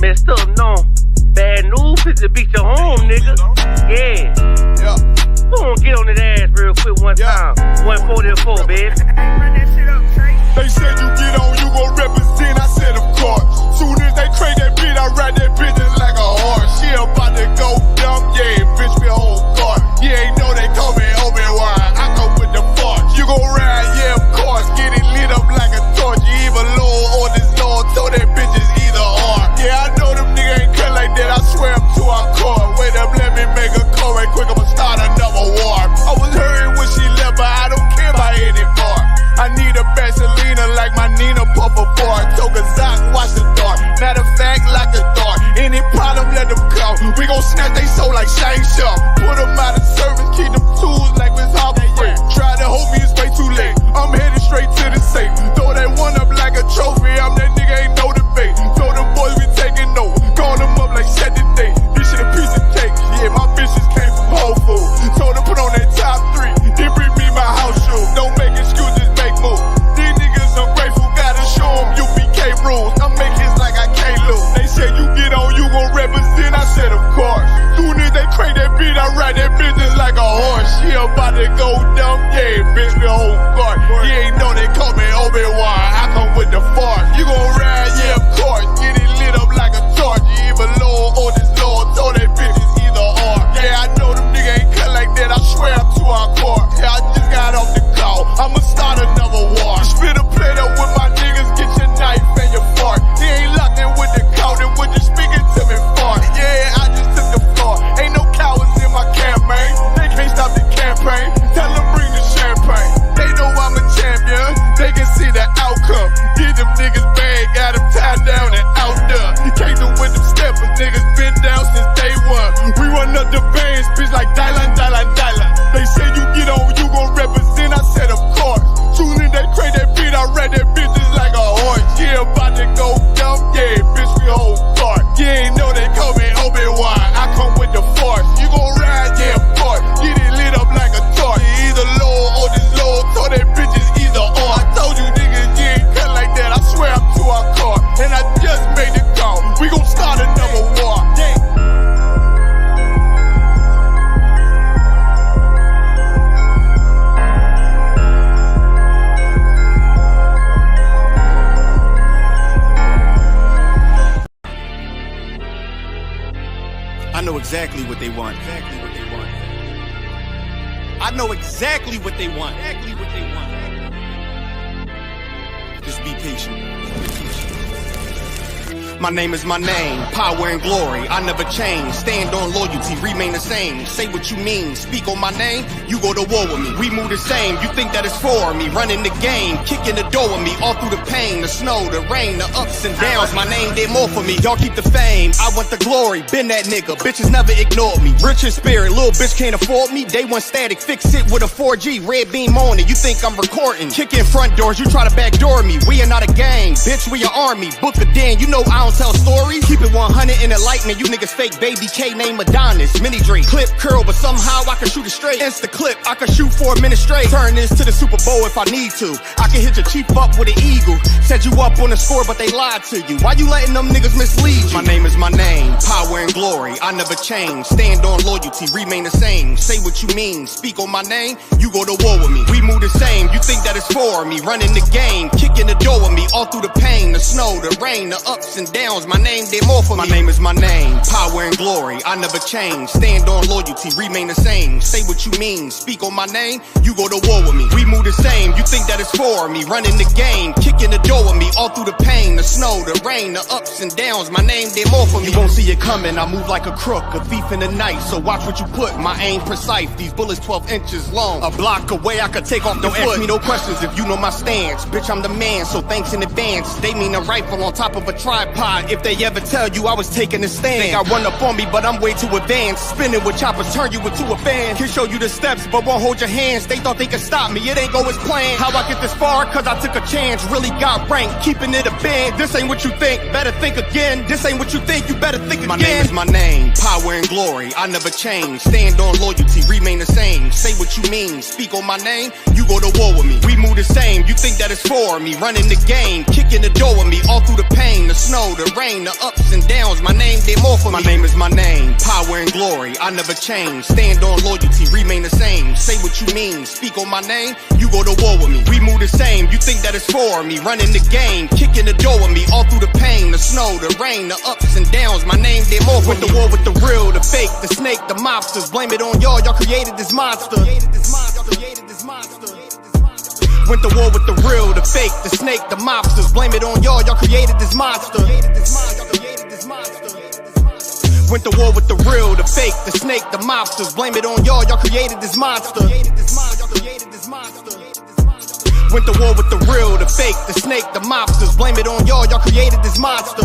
messed up, no. Bad news is to beat your home, nigga. Yeah. Who wanna get on that ass real quick one time? 144, baby. They said you get on, you gon' represent. I said, of course. Soon as they crank that bitch, I ride that bitch just like a horse. She about to go dumb, yeah, bitch, me whole car. Yeah, ain't know they call me Obi-Wan. I come with the force. You gon' ride, yeah, of course. Get it lit up like a torch. You even low or this Lord, told that bitch is either or. Yeah, I know them niggas ain't cut like that. I swear I'm to our core. Wait up, let me make a call right quick. I'ma start another war. I was hurting when she left, but I don't care about anymore. I need a Vaseline like my Nina Puffer bar. Took a Zoc, watch the dark. Matter of fact, lock the door. Any problem, let them come. We gon' snatch they soul like Shang Tsung. Put them out of service, keep them tools like Miss Harper Free. Try to hold me, it's way too late. I'm headed straight to the safe. Throw that one up like a trophy. I'm that nigga, ain't no debate. Told them boys we taking note. Call them up like set the date. This shit a piece of cake. Yeah, my bitches came from Whole Foods. Told them put on that top 3. Then bring me my house shoes. Don't make excuses, make moves. These niggas ungrateful, gotta show them U.P.K rules. I'm making hits like I can't lose. They said you get on, you gon' represent. I said of course. Soon as they crank that beat, I ride that bitch just like a horse. She about to go dumb, yeah, bitch, me whole car. You ain't know they call me Obi-Wan. I come with the force. You gon' ride, yeah, of course. Get it lit up like a torch. You even low or this Lord, told that bitch is either or. Yeah, I know them niggas ain't cut like that. I swear I'm to our core. Yeah, I just got off the call. I'ma start another war. Spit a plate up with my niggas, get your knife and your fork. He ain't locked in with the count, and when you speaking to me for. Yeah, I just took the floor. Ain't no cowards in my campaign. They can't stop the campaign. Tell them bring the champagne. They know I'm a champion. They can see the outcome. Get them niggas bad, got them tied down and out there. You can't do with them steppers, niggas been down since day one. We run up the bands, bitch like Dylan. They say you get on, you gon' represent. I said of course. Soon as they crank that beat, I ride that bitch just like a horse. Yeah, about to go dumb, yeah, bitch, we whole cart. You ain't know they call me Obi-Wan. I come with the force. You gon' ride, yeah, of course. Get it lit up like a torch. You either low or this low, told that bitch is either or. I told you niggas, you ain't cut like that. I swear I'm to our car. And I just made the call. We gon' start another war. I know exactly what they want. I know exactly what they want. Just be patient. My name is my name, power and glory, I never change. Stand on loyalty, remain the same. Say what you mean, speak on my name, you go to war with me. We move the same, you think that it's for me. Running the game, kicking the door with me. All through the pain, the snow, the rain, the ups and downs. My name did more for me, y'all keep the fame. I want the glory, been that nigga, bitches never ignored me. Rich in spirit, little bitch can't afford me. Day one static, fix it with a 4G, red beam on it. You think I'm recording, kicking front doors, you try to backdoor me. We are not a gang, bitch, we an army. Book a den, you know I don't tell stories. Keep it 100 in the lightning, you niggas fake baby K name Adonis. Mini Drake, clip curl, but somehow I can shoot it straight. Insta clip, I can shoot for a minute straight. Turn this to the Super Bowl if I need to. I can hit your chief up with an eagle. Set you up on the score, but they lied to you. Why you letting them niggas mislead you? My name is my name, power and glory, I never change. Stand on loyalty, remain the same. Say what you mean, speak on my name, you go to war with me. We move the same, you think that it's for me. Running the game, kicking the door with me. All through the pain, the snow, the rain, the ups and downs. My name did more for me. My name is my name, power and glory, I never change. Stand on loyalty, remain the same. Say what you mean, speak on my name, you go to war with me. We move the same, you think that it's for me. Running the game, kicking the door with me. All through the pain, the snow, the rain, the ups and downs. My name did more for me. You won't see it coming, I move like a crook, a thief in the night. So watch what you put, my aim precise. These bullets 12 inches long, a block away I could take off the foot. Don't ask me no questions if you know my stance. Bitch, I'm the man, so thanks in advance. They mean a rifle on top of a tripod. If they ever tell you I was taking a stand, think I run up on me, but I'm way too advanced. Spinning with choppers, turn you into a fan. Can show you the steps, but won't hold your hands. They thought they could stop me, it ain't go as planned. How I get this far? Cause I took a chance. Really got ranked, keeping it a band. This ain't what you think, better think again. This ain't what you think, you better think again. My name is my name, power and glory, I never change. Stand on loyalty, remain the same. Say what you mean, speak on my name, you go to war with me. We move the same, you think that it's for me. Running the game, kicking the door with me. All through the pain, the snow, the rain, the ups and downs. My name did more for me. My name is my name, power and glory. I never change. Stand on loyalty, remain the same. Say what you mean, speak on my name. You go to war with me. We move the same. You think that it's for me? Running the game, kicking the door with me. All through the pain, the snow, the rain, the ups and downs. My name did more for me. Went to war with the real, the fake, the snake, the mobsters. Blame it on y'all. Y'all created this monster. Went to war with the real, the fake, the snake, the mobsters. Blame it on y'all. Y'all created this monster. Went to war with the real, the fake, the snake, the mobsters. Blame it on y'all. Y'all created this monster. Went to war with the real, the fake, the snake, the mobsters. Blame it on y'all. Y'all created this monster.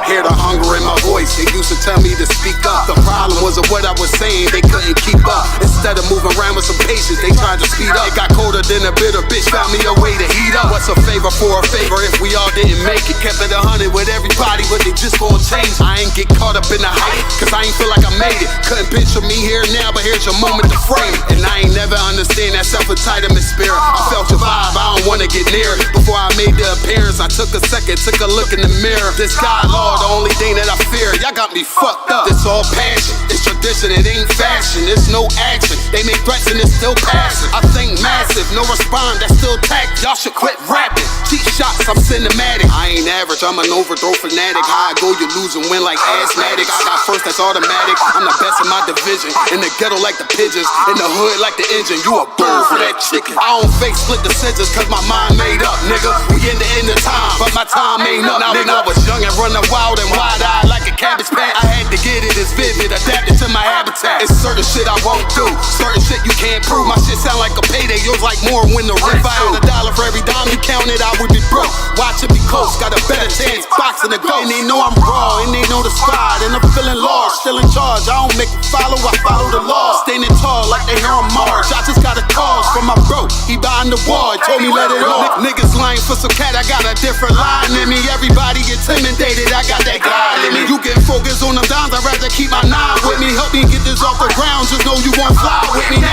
Hear the hunger in my voice, they used to tell me to speak up. The problem wasn't what I was saying, they couldn't keep up. Instead of moving around with some patience, they tried to speed up. It got colder than a bitter bitch, found me a way to heat up. What's a favor for a favor if we all didn't make it? Kept it 100 with everybody, but they just gon' change. I ain't get caught up in the hype, cause I ain't feel like I made it. Couldn't picture me here now, but here's your moment to frame it. And I ain't never understand that self-entitlement spirit. I felt your vibe, I don't wanna get near it. Before I made the appearance, I took a second, took a look in the mirror. This God, Lord, the only thing that I fear. Y'all got me fucked up. It's all passion, it's tradition, it ain't fashion. It's no action, they make threats and it's still passing. I think massive, no respond, that's still tact. Y'all should quit rapping. Cheap shots, I'm cinematic. I ain't average, I'm an overthrow fanatic. How I go, you lose and win like asthmatic. I got first, that's automatic. I'm the best in my division. In the ghetto like the pigeons, in the hood like the engine. You a bird for that chicken. I don't fake split decisions cause my mind made up, nigga. We in the end of time, but my time ain't up. Now when I was young and running wild and wide-eyed like a cabbage patch, I had to get it as vivid, adapted to my habitat. It's certain shit I won't do, certain shit you can't prove. My shit sound like a payday, yours like more when the rent. If I had $1 for every dime you counted, I would be broke. Watch it be close, got a better chance boxing the goal. And they know I'm raw, and they know the squad, and I'm feeling large, still in charge. I don't make it follow, I follow the law. Standing tall like they here on Mars. I just got a call from my bro, he behind the wall, told me let it off. Niggas lying for some cat, I got a different line in me. Everybody intimidated, I got that God in me. You can focus on them dimes, I'd rather keep my nine with me. Help me get this off the ground, just know you won't fly with me now.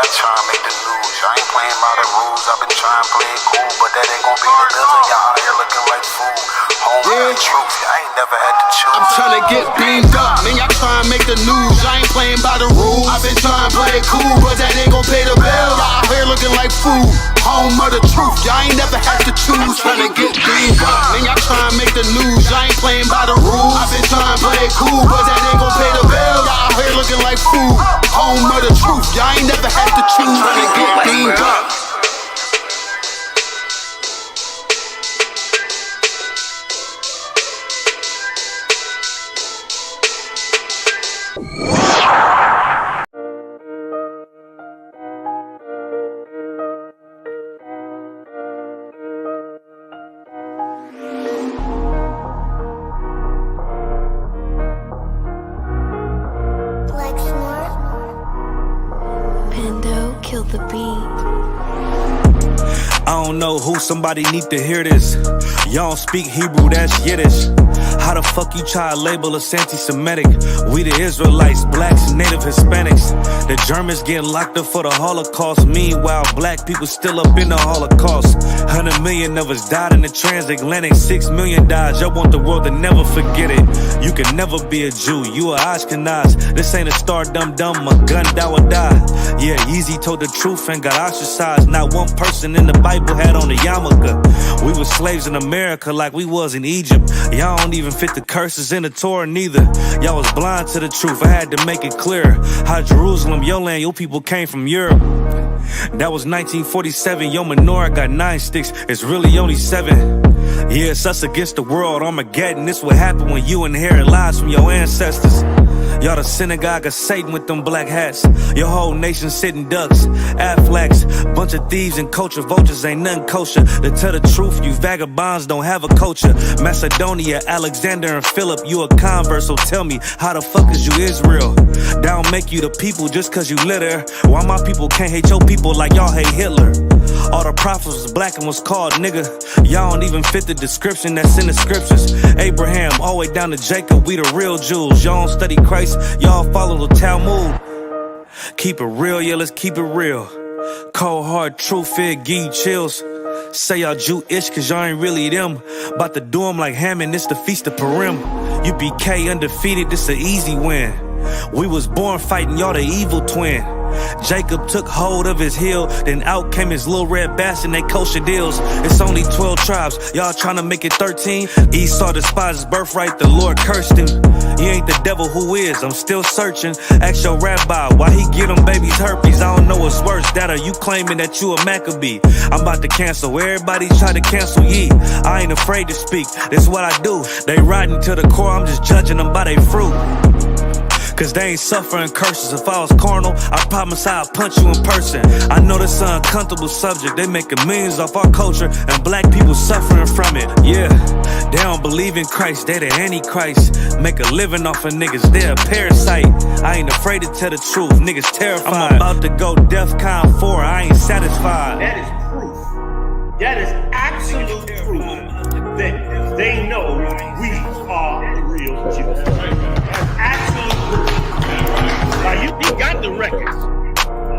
I try to make the news, I ain't playing by the rules. I've been trying to play it cool, but that ain't gon' be the business. Y'all out here looking like fool. Home the truth, I ain't never had to choose. I'm trying to get beamed up, man, y'all trying to make the news. I ain't playing by the rules. I've been trying to play it cool, but that ain't gon' pay the bill. Y'all out here looking like fool. Home of the truth, y'all ain't never had to choose. Trying to get beamed up, man, y'all trying to make the news. I ain't playing by the rules. I've been trying to play it cool, but that ain't gon' pay the bill. Y'all out here looking like fool. Home of the truth, y'all ain't never had to choose. Trying to get beamed up. The beat. I don't know who, somebody need to hear this. Y'all don't speak Hebrew, that's Yiddish. How the fuck you try to label us anti-Semitic? We the Israelites, blacks and native Hispanics. The Germans getting locked up for the Holocaust. Meanwhile, black people still up in the Holocaust. 100 million of us died in the transatlantic. 6 million died, y'all want the world to never forget it. You can never be a Jew, you a Ashkenaz. This ain't a star dum-dum, a gun die or die. Yeah, Yeezy told the truth and got ostracized. Not one person in the Bible had on a yarmulke. We was slaves in America like we was in Egypt. Y'all don't even fit the curses in the Torah neither. Y'all was blind to the truth, I had to make it clear. How Jerusalem, your land, your people came from Europe. That was 1947, your menorah got 9 sticks, it's really only 7. Yeah, it's us against the world, Armageddon. This what happened when you inherit lies from your ancestors. Y'all the synagogue of Satan with them black hats. Your whole nation sitting ducks, Aflacs. Bunch of thieves and culture vultures, ain't nothing kosher. To tell the truth, you vagabonds don't have a culture. Macedonia, Alexander and Philip, you a convert, so tell me, how the fuck is you Israel? That don't make you the people just cause you litter. Why my people can't hate your people like y'all hate Hitler? All the prophets was black and was called nigga. Y'all don't even fit the description that's in the scriptures. Abraham, all the way down to Jacob, we the real Jews. Y'all don't study Christ, y'all follow the Talmud. Keep it real, yeah, let's keep it real. Cold hard truth, it give you chills. Say y'all Jewish cause y'all ain't really them. About to do them like Hammond, it's the Feast of Purim. UPK undefeated, this an easy win. We was born fighting, y'all the evil twin. Jacob took hold of his heel, then out came his little red bastard and they kosher deals. It's only 12 tribes, y'all trying to make it 13. Esau despised his birthright, the Lord cursed him. He ain't the devil, who is? I'm still searching. Ask your rabbi why he give them babies herpes. I don't know what's worse, that or you claiming that you a Maccabee. I'm about to cancel, everybody try to cancel ye. I ain't afraid to speak, this what I do. They riding to the core, I'm just judging them by their fruit. Cause they ain't suffering curses. If I was carnal, I promise I'd punch you in person. I know this an uncomfortable subject. They making millions off our culture and black people suffering from it. Yeah, they don't believe in Christ, they the Antichrist. Make a living off of niggas, they a parasite. I ain't afraid to tell the truth, niggas terrified. I'm about to go DEFCON 4, I ain't satisfied. That is proof. That is absolute proof that they know we are the real Jews. That's absolute proof. Now you got the records.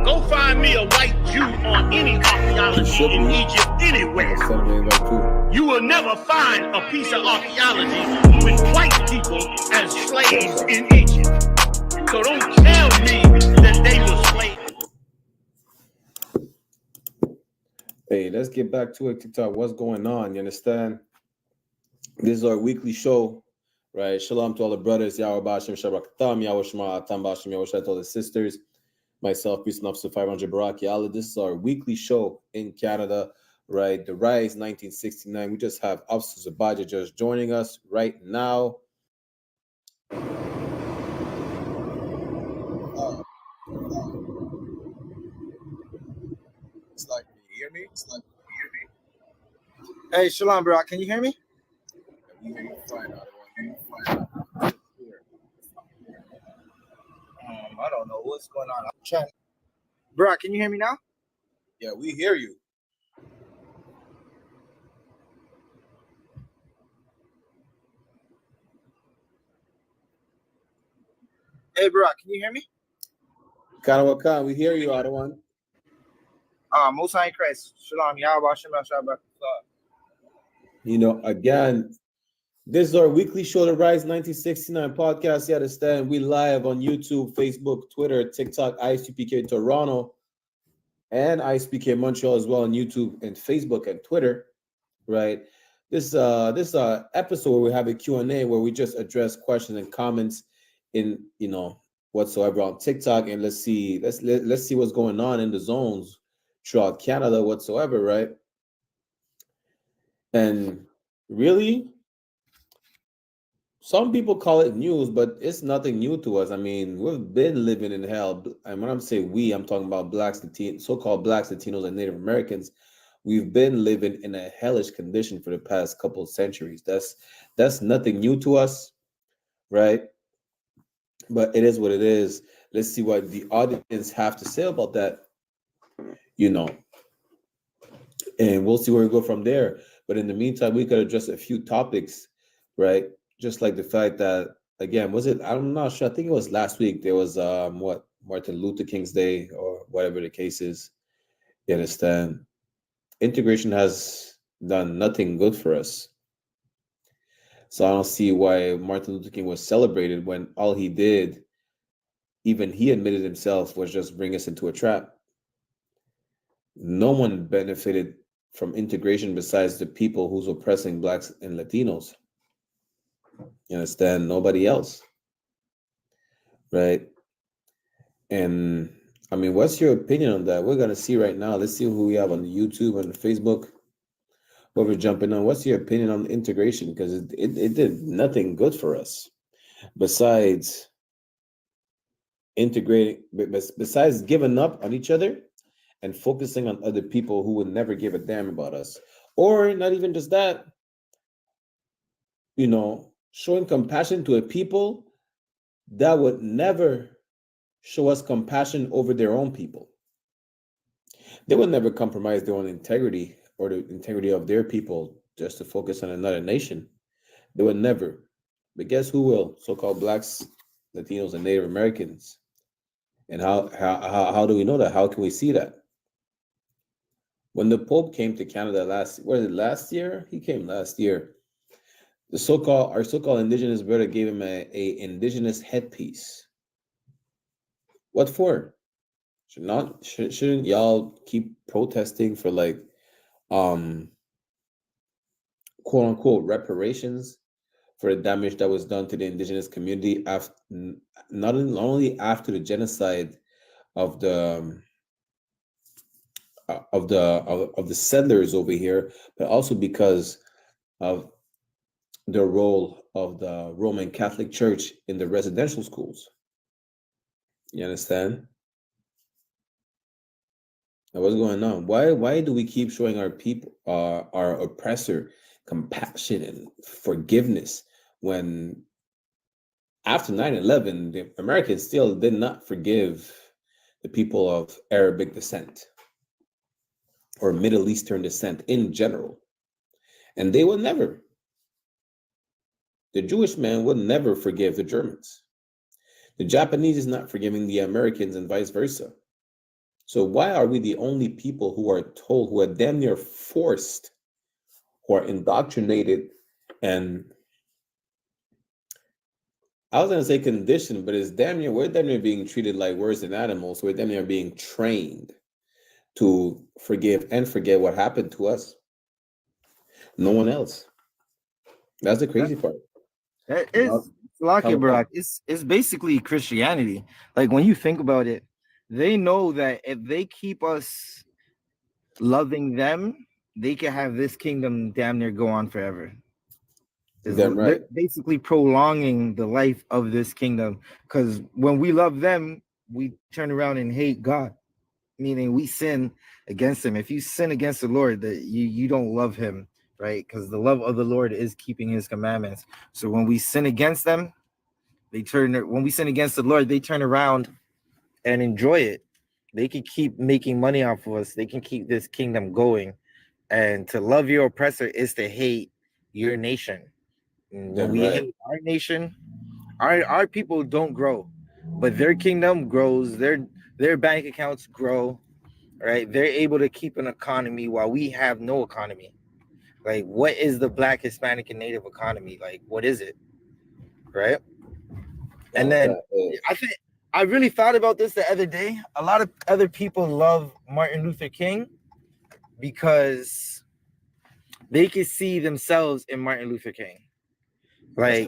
Go find me a white Jew on any archaeology in Egypt anywhere. You will never find a piece of archaeology with white people as slaves in Egypt. So don't tell me that they were slaves. Hey, let's get back to it, TikTok. What's going on? You understand? This is our weekly show, right? Shalom to all the brothers. Yahweh Bashim, Shabbat Katam, Yahweh Shema, Atam Bashim, Yahweh Shai to all the sisters. Myself, Peace and Officer 500 Barak Yahweh. This is our weekly show in Canada, right? The Rise 1969. We just have Officer Zabaja just joining us right now. It's like, can you hear me? It's like, can you hear me? Hey, Shalom, bro. Can you hear me? We hear you fine. I don't know what's going on. I'm trying. Bro, can you hear me now? Yeah, we hear you. Hey, bro, can you hear me? Kanawakan, we hear you, Adawan. Most High in Christ. Shalom. Yahweh Shabbat Shabbat. You know, again, this is our weekly show, the Rise 1969 podcast. You understand? We live on YouTube, Facebook, Twitter, TikTok, I.S.U.P.K Toronto, and I.S.U.P.K Montreal as well on YouTube and Facebook and Twitter, right? This episode where we have a Q&A where we just address questions and comments in, you know, whatsoever on TikTok, and let's see what's going on in the zones throughout Canada whatsoever, right? And really, some people call it news, but it's nothing new to us. I mean, we've been living in hell. And when I'm saying we, I'm talking about blacks, so-called blacks, Latinos, and Native Americans. We've been living in a hellish condition for the past couple of centuries. That's nothing new to us, right? But it is what it is. Let's see what the audience have to say about that, you know. And we'll see where we go from there. But in the meantime, we could address a few topics, right? Just like the fact that, again, I'm not sure, I think it was last week, there was Martin Luther King's Day or whatever the case is. You understand? Integration has done nothing good for us. So I don't see why Martin Luther King was celebrated when all he did, even he admitted himself, was just bring us into a trap. No one benefited from integration besides the people who's oppressing blacks and Latinos. You understand? Nobody else, right? And I mean, what's your opinion on that? We're gonna see right now. Let's see who we have on the YouTube and the Facebook. What we're jumping on. What's your opinion on the integration? Because it did nothing good for us, besides integrating, besides giving up on each other and focusing on other people who would never give a damn about us, or not even just that, showing compassion to a people that would never show us compassion over their own people. They would never compromise their own integrity or the integrity of their people just to focus on another nation. They would never. But guess who will? So-called blacks, Latinos, and Native Americans. And how do we know that? How can we see that? When the Pope came to Canada last year? He came last year. Our so-called indigenous brother gave him a indigenous headpiece. What for? Shouldn't y'all keep protesting for quote unquote reparations for the damage that was done to the indigenous community after not only after the genocide of the settlers over here, but also because of the role of the Roman Catholic Church in the residential schools. You understand? Now, what's going on? Why do we keep showing our people, our oppressor, compassion and forgiveness when after 9/11, the Americans still did not forgive the people of Arabic descent or Middle Eastern descent in general? And they will never. The Jewish man will never forgive the Germans. The Japanese is not forgiving the Americans and vice versa. So why are we the only people who are damn near forced, who are indoctrinated, and I was gonna say conditioned, but we're damn near being treated like worse than animals. We're damn near being trained to forgive and forget what happened to us. No one else. That's the crazy part. It's lucky, bro. It's basically Christianity. Like when you think about it, they know that if they keep us loving them, they can have this kingdom damn near go on forever. Damn right. They're basically prolonging the life of this kingdom, because when we love them, we turn around and hate God, meaning we sin against him. If you sin against the Lord, that you don't love him, right? Because the love of the Lord is keeping his commandments. So when we sin against them, when we sin against the Lord, they turn around and enjoy it. They can keep making money off of us. They can keep this kingdom going. And to love your oppressor is to hate your nation. When we hate our nation, our people don't grow, but their kingdom grows. Their bank accounts grow, right? They're able to keep an economy while we have no economy. Like, what is the Black, Hispanic, and Native economy? Like, what is it, right? And then I really thought about this the other day. A lot of other people love Martin Luther King because they can see themselves in Martin Luther King. Like,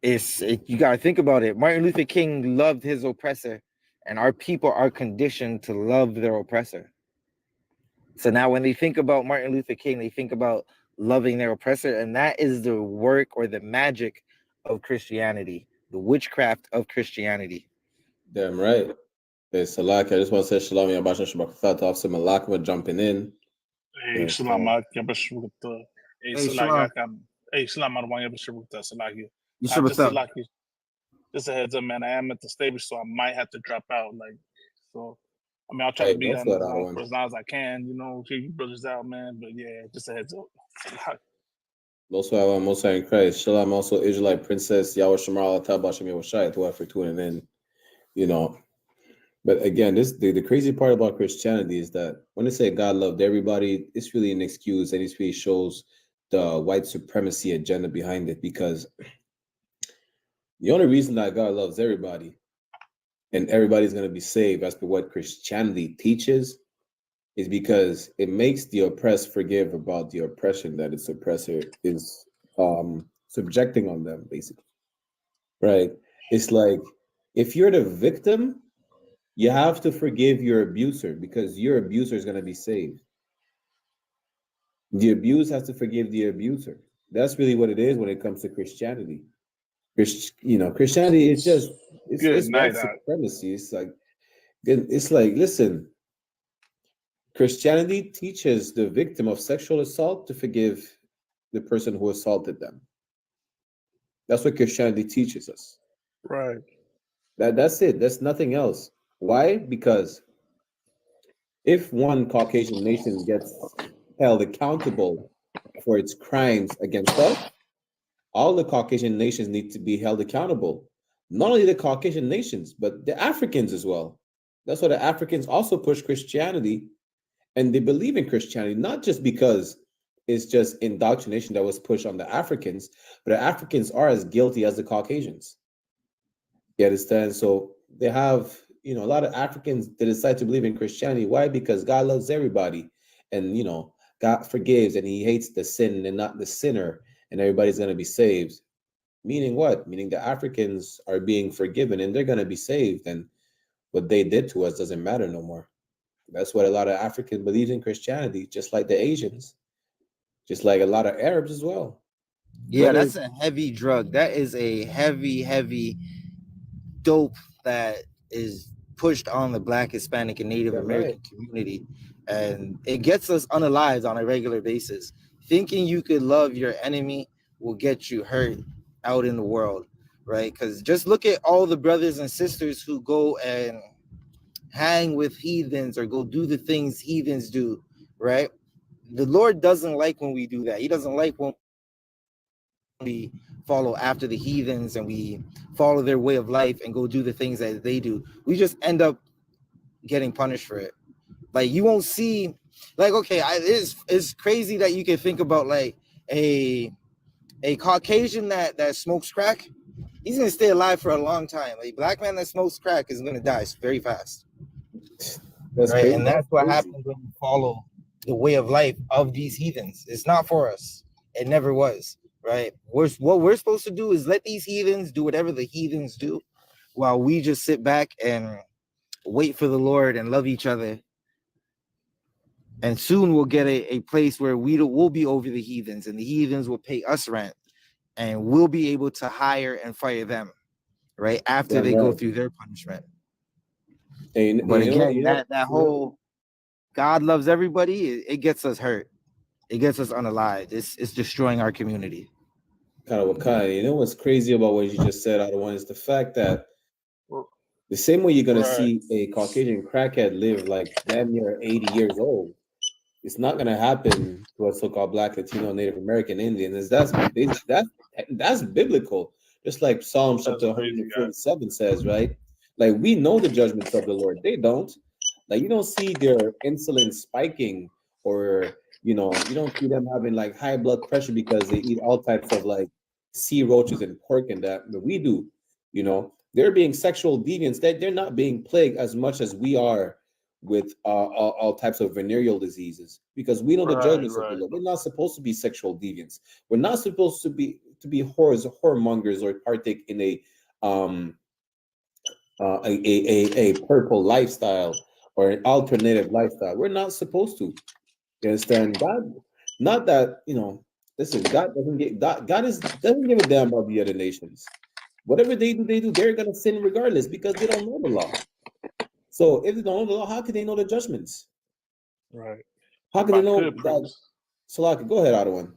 you got to think about it. Martin Luther King loved his oppressor, and our people are conditioned to love their oppressor. So now when they think about Martin Luther King, they think about loving their oppressor, and that is the work or the magic of Christianity, the witchcraft of Christianity. Damn right. Hey, Salak, I just want to say shalom, Yabasha Shabbat, Officer Malakma jumping in. Hey, shalom, Yabashurta. Hey, Salak, hey, shalom, Yabashurta, Salaki. Just a heads up, man. I am at the stable, so I might have to drop out. I mean, I'll try to be on the line for as long as I can, hear you brothers out, man. But yeah, just a heads up. Most High in Christ. Shalom, also Israelite Princess, Yahweh Shemal, Tabashim Yahushai, to for tuning in, But again, the crazy part about Christianity is that when they say God loved everybody, it's really an excuse, and it really shows the white supremacy agenda behind it, because the only reason that God loves everybody and everybody's going to be saved as per what Christianity teaches is because it makes the oppressed forgive about the oppression that its oppressor is subjecting on them, basically. Right? It's like, if you're the victim, you have to forgive your abuser because your abuser is going to be saved. The abused has to forgive the abuser. That's really what it is when it comes to Christianity. Christianity is just it's white night, supremacy. It's like listen, Christianity teaches the victim of sexual assault to forgive the person who assaulted them. That's what Christianity teaches us. Right. That's it. That's nothing else. Why? Because if one Caucasian nation gets held accountable for its crimes against us, all the Caucasian nations need to be held accountable. Not only the Caucasian nations, but the Africans as well. That's why the Africans also push Christianity, and they believe in Christianity, not just because it's just indoctrination that was pushed on the Africans, but the Africans are as guilty as the Caucasians. You understand? So they have, a lot of Africans that decide to believe in Christianity. Why? Because God loves everybody, and God forgives, and He hates the sin and not the sinner, and everybody's going to be saved. Meaning what? Meaning the Africans are being forgiven, and they're going to be saved, and what they did to us doesn't matter no more. That's what a lot of Africans believe in Christianity, just like the Asians, just like a lot of Arabs as well. Yeah, that's a heavy drug. That is a heavy dope that is pushed on the Black, Hispanic, and Native American community. And it gets us unalived on a regular basis. Thinking you could love your enemy will get you hurt out in the world, right? Because just look at all the brothers and sisters who go and hang with heathens or go do the things heathens do, right? The Lord doesn't like when we do that. He doesn't like when we follow after the heathens and we follow their way of life and go do the things that they do. We just end up getting punished for it. Like you won't see, like, okay, it's crazy that you can think about like a Caucasian that smokes crack. He's gonna stay alive for a long time. A black man that smokes crack is gonna die very fast. That's right, crazy. and that's what happens when you follow the way of life of these heathens. It's not for us. It never was. Right. What we're supposed to do is let these heathens do whatever the heathens do, while we just sit back and wait for the Lord and love each other. And soon we'll get a place where we'll be over the heathens, and the heathens will pay us rent, and we'll be able to hire and fire them, right, after they go through their punishment. But again, that whole God loves everybody, it gets us hurt. It gets us unalived. It's destroying our community. Kind of what kind. You know what's crazy about what you just said, Otto One, is the fact that the same way you're gonna see a Caucasian crackhead live like damn near 80 years old, it's not gonna happen to a so-called Black, Latino, Native American, Indian. That's biblical. Just like Psalm chapter 147 says, right? Like we know the judgments of the Lord. They don't. Like you don't see their insulin spiking, or you don't see them having like high blood pressure because they eat all types of like sea roaches and pork and that. But we do. They're being sexual deviants. They're not being plagued as much as we are with all types of venereal diseases, because we know the judgments of the Lord. We're not supposed to be sexual deviants. We're not supposed to be whores or whoremongers or partake in a purple lifestyle or an alternative lifestyle. We're not supposed to. You understand? God, not that, listen, God doesn't give a damn about the other nations. Whatever they do, they're gonna sin regardless, because they don't know the law. So if they don't know the law, how can they know the judgments? Right. How can they know that? Salaki, go ahead, Otto.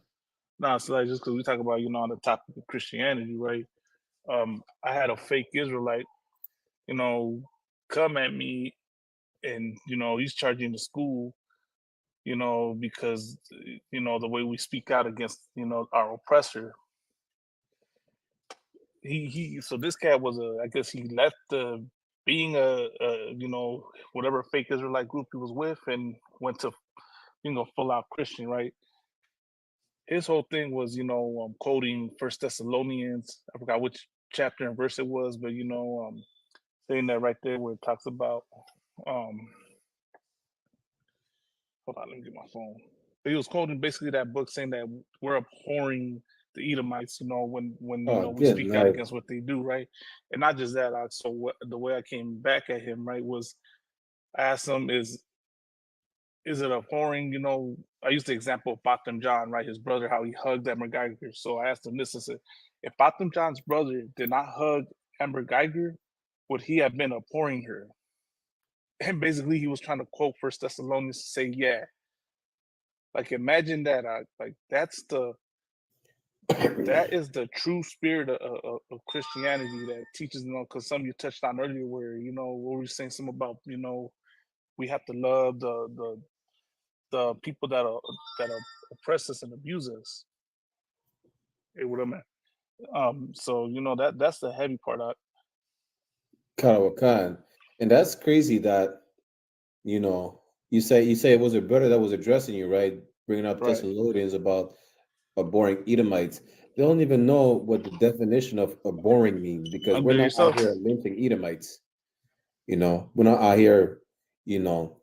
No, so like just because we talk about, on the topic of Christianity, right? I had a fake Israelite, come at me, and he's charging the school, because the way we speak out against our oppressor. So this cat was I guess he left being a whatever fake Israelite group he was with, and went to full out Christian, right? His whole thing was quoting First Thessalonians, I forgot which chapter and verse it was, but saying that right there where it talks about hold on, let me get my phone. But he was quoting basically that book, saying that we're abhorring the Edomites, when we speak out against what they do, right? And not just that, so the way I came back at him, right, was I asked him, is is it abhorring? You know, I used the example of Batham John, right? His brother, how he hugged Amber Geiger. So I asked him this: I said, if Batham John's brother did not hug Amber Geiger, would he have been abhorring her? And basically, he was trying to quote First Thessalonians to say, yeah. Like, imagine that. Like, that is the true spirit of Christianity that teaches, you know, because some of you touched on earlier where, you know, what were you saying something about, you know, we have to love the people that oppress us and abuse us. Hey, what am I? So, you know, that's the heavy part. Khan. And that's crazy that, you know, you say it was a brother that was addressing you, right? Bringing up Right. Thessalonians about abhorring Edomites. They don't even know what the definition of abhorring means because we're Under not yourself. out here lynching Edomites. You know, we're not out here, you know,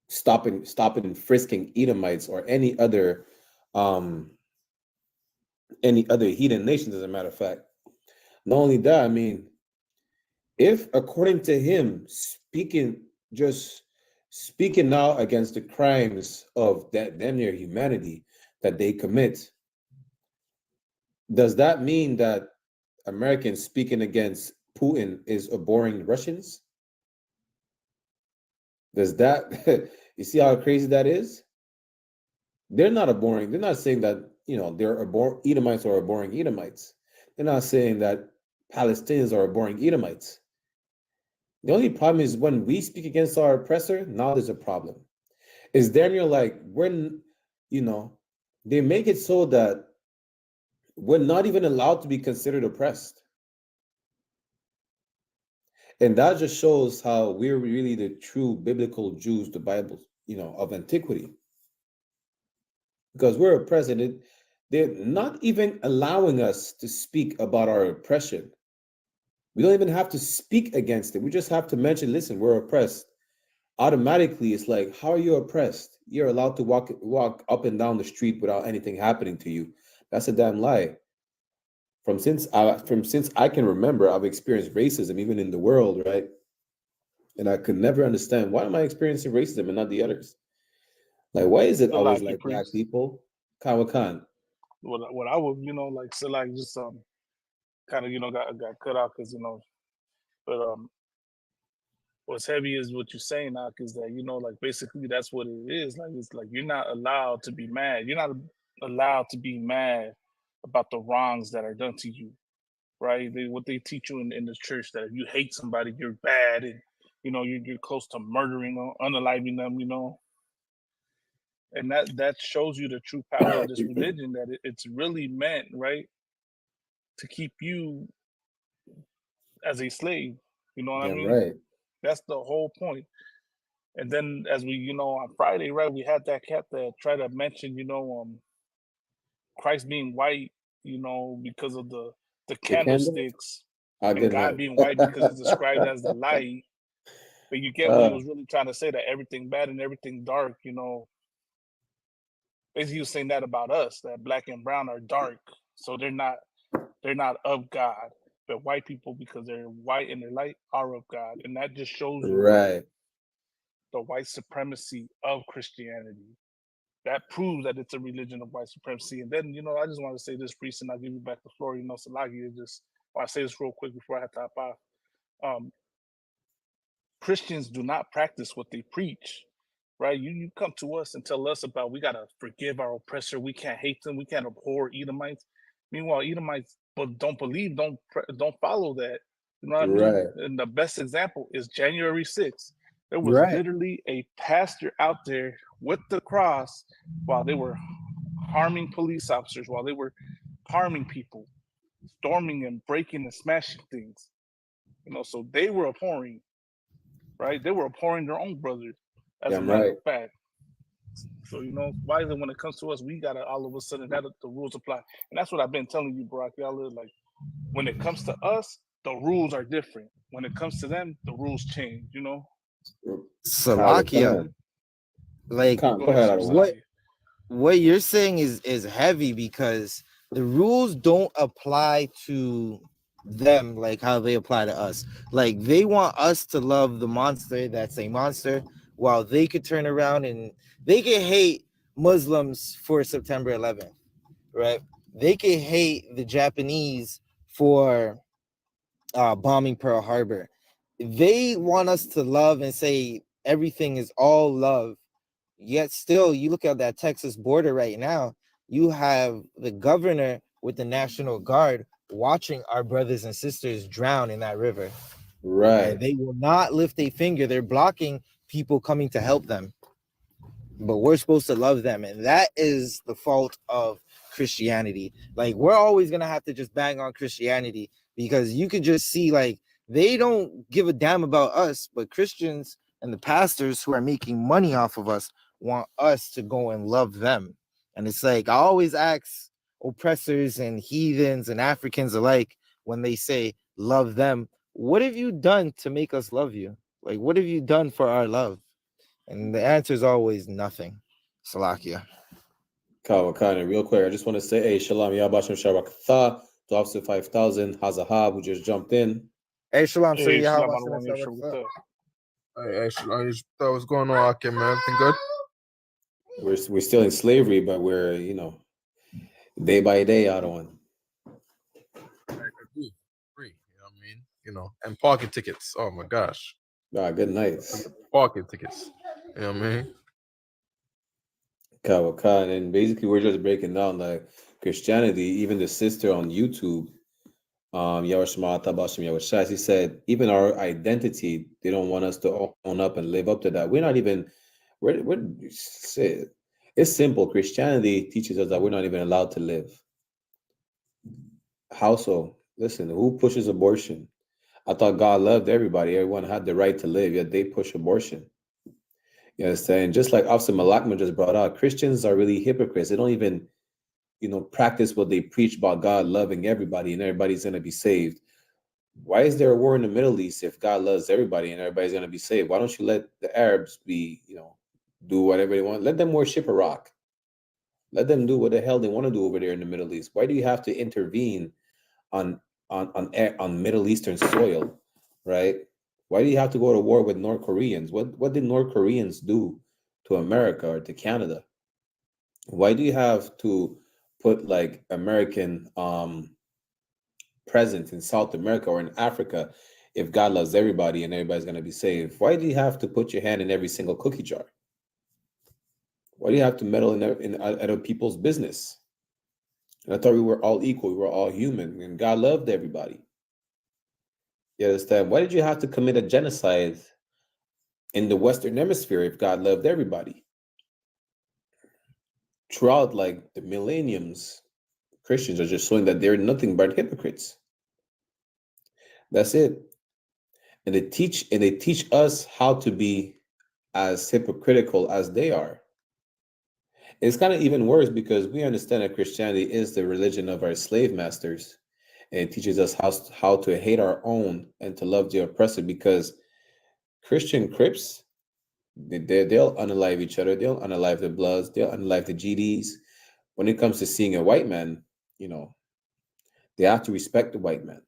stopping and frisking Edomites or any other heathen nations, as a matter of fact. Not only that, I mean, if according to him, just speaking now against the crimes of that damn near humanity that they commit, does that mean that Americans speaking against Putin is abhorring Russians? Does that you see how crazy that is? They're not abhorring. They're not saying that, you know, Edomites are abhorring Edomites. They're not saying that Palestinians are abhorring Edomites. The only problem is when we speak against our oppressor, now there's a problem. Is Daniel like, when, you know, they make it so that we're not even allowed to be considered oppressed. And that just shows how we're really the true biblical Jews, the Bible, you know, of antiquity. Because we're oppressed, and they're not even allowing us to speak about our oppression. We don't even have to speak against it. We just have to mention, listen, we're oppressed. Automatically, it's like, how are you oppressed? You're allowed to walk up and down the street without anything happening to you. That's a damn lie. From since I can remember, I've experienced racism even in the world, right? And I could never understand, why am I experiencing racism and not the others? Like, why is it always like black people? Khan. What I would, you know, like, so like just kind of, you know, got cut out because, you know, but what's heavy is what you're saying, Nak, is that, you know, like, basically that's what it is. Like, it's like you're not allowed to be mad. You're not allowed to be mad about the wrongs that are done to you, right? What they teach you in the church, that if you hate somebody, you're bad, and, you know, you're close to murdering or unaliving them, you know. And that shows you the true power of this religion, that it's really meant, right, to keep you as a slave. You know what I mean? Right. That's the whole point. And then, as we, you know, on Friday, right, we had that cat that tried to mention, you know, Christ being white, you know, because of the candlesticks, and God being white because he's described as the light. But you get what he was really trying to say, that everything bad and everything dark, you know, basically he was saying that about us, that black and brown are dark, so they're not of God. But white people, because they're white and they're light, are of God. And that just shows you, right, the white supremacy of Christianity. That proves that it's a religion of white supremacy. And then, you know, I just want to say this, priest, and I'll give you back the floor. You know, Salagi, is just, I say this real quick before I have to hop off. Christians do not practice what they preach, right? You come to us and tell us about, we got to forgive our oppressor. We can't hate them. We can't abhor Edomites. Meanwhile, Edomites don't believe, don't follow that. You know what I mean? And the best example is January 6th. There was literally a pastor out there with the cross while they were harming police officers, while they were harming people, storming and breaking and smashing things. You know, so they were abhorring, right? They were abhorring their own brothers, as a matter of fact. So, you know, why is it when it comes to us, we gotta all of a sudden that the rules apply? And that's what I've been telling you, Barack. Y'all, like, when it comes to us, the rules are different. When it comes to them, the rules change, you know? Salakia, like, what you're saying is heavy, because the rules don't apply to them like how they apply to us. Like, they want us to love the monster that's a monster, while they could turn around and they could hate Muslims for September 11th, right? They could hate the Japanese for bombing Pearl Harbor. They want us to love and say everything is all love. Yet still, you look at that Texas border right now, you have the governor with the National Guard watching our brothers and sisters drown in that river. Right. And they will not lift a finger. They're blocking people coming to help them. But we're supposed to love them. And that is the fault of Christianity. Like, we're always going to have to just bang on Christianity, because you could just see, like, they don't give a damn about us, but Christians and the pastors who are making money off of us want us to go and love them. And it's like, I always ask oppressors and heathens and Africans alike, when they say love them, what have you done to make us love you? Like, what have you done for our love? And the answer is always nothing. Salakia. Kawakana, real quick, I just want to say, hey, Shalom, Yabashim Sharakatha, to Officer 5000, Hazahab, who just jumped in. Hey, Shalom, sir. Hey, Yahweh, Shalom, shalom, shalom, shalom. Hey, what's going on, Akim, man? Everything good? We're still in slavery, but we're, you know, day by day out on. Free, you know what I mean? You know, and parking tickets. Oh my gosh. Good nights. Parking tickets. You know what I mean? Kawakan, and basically we're just breaking down like Christianity. Even the sister on YouTube, she said, even our identity, they don't want us to own up and live up to that. We're not even. It's simple. Christianity teaches us that we're not even allowed to live. How so? Listen, who pushes abortion? I thought God loved everybody. Everyone had the right to live, yet they push abortion. You understand? Just like Officer Malakman just brought out, Christians are really hypocrites. They don't even, practice what they preach about God loving everybody and everybody's going to be saved. Why is there a war in the Middle East if God loves everybody and everybody's going to be saved? Why don't you let the Arabs be, do whatever they want? Let them worship a rock. Let them do what the hell they want to do over there in the Middle East. Why do you have to intervene on Middle Eastern soil, right? Why do you have to go to war with North Koreans? What did North Koreans do to America or to Canada? Why do you have to put like American presence in South America or in Africa if God loves everybody and everybody's going to be saved? Why do you have to put your hand in every single cookie jar? Why do you have to meddle in other people's business? And I thought we were all equal. We were all human, and God loved everybody. You understand? Why did you have to commit a genocide in the Western Hemisphere if God loved everybody? Throughout like the millenniums, Christians are just showing that they're nothing but hypocrites. That's it. And they teach us how to be as hypocritical as they are. It's kind of even worse because we understand that Christianity is the religion of our slave masters, and it teaches us how to hate our own and to love the oppressor, because Christian Crips, they'll unalive each other, they'll unalive the Bloods, they'll unalive the GDs. When it comes to seeing a white man, they have to respect the white man.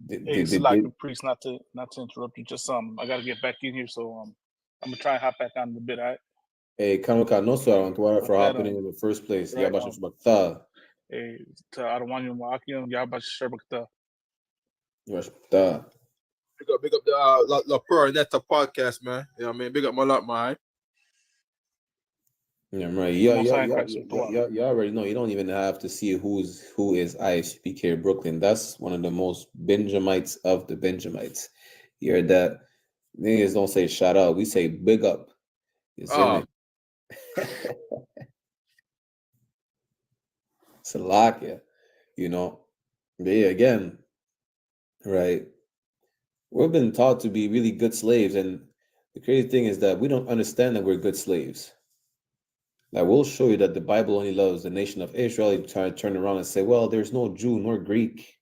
It's like a priest, not to interrupt you. Just I gotta get back in here, so I'm gonna try and hop back on in a bit. All right. Hey, Kanuka, no sir, for hopping in the first place. Right, Yabashim hey, to Arawanyu Ma'akim, Yabashim Shabakta. Big up the La Pearl Netta podcast, man. You know what I mean? Big up my lot, man. Yeah, right. You already know. You don't even have to see who is I.S.U.P.K Brooklyn. That's one of the most Benjamites of the Benjamites. You heard that? Niggas don't say shout out. We say big up. You see me? Salakia. Again, right? We've been taught to be really good slaves, and the crazy thing is that we don't understand that we're good slaves. Like, we'll show you that the Bible only loves the nation of Israel. You try to turn around and say, well, there's no Jew nor Greek,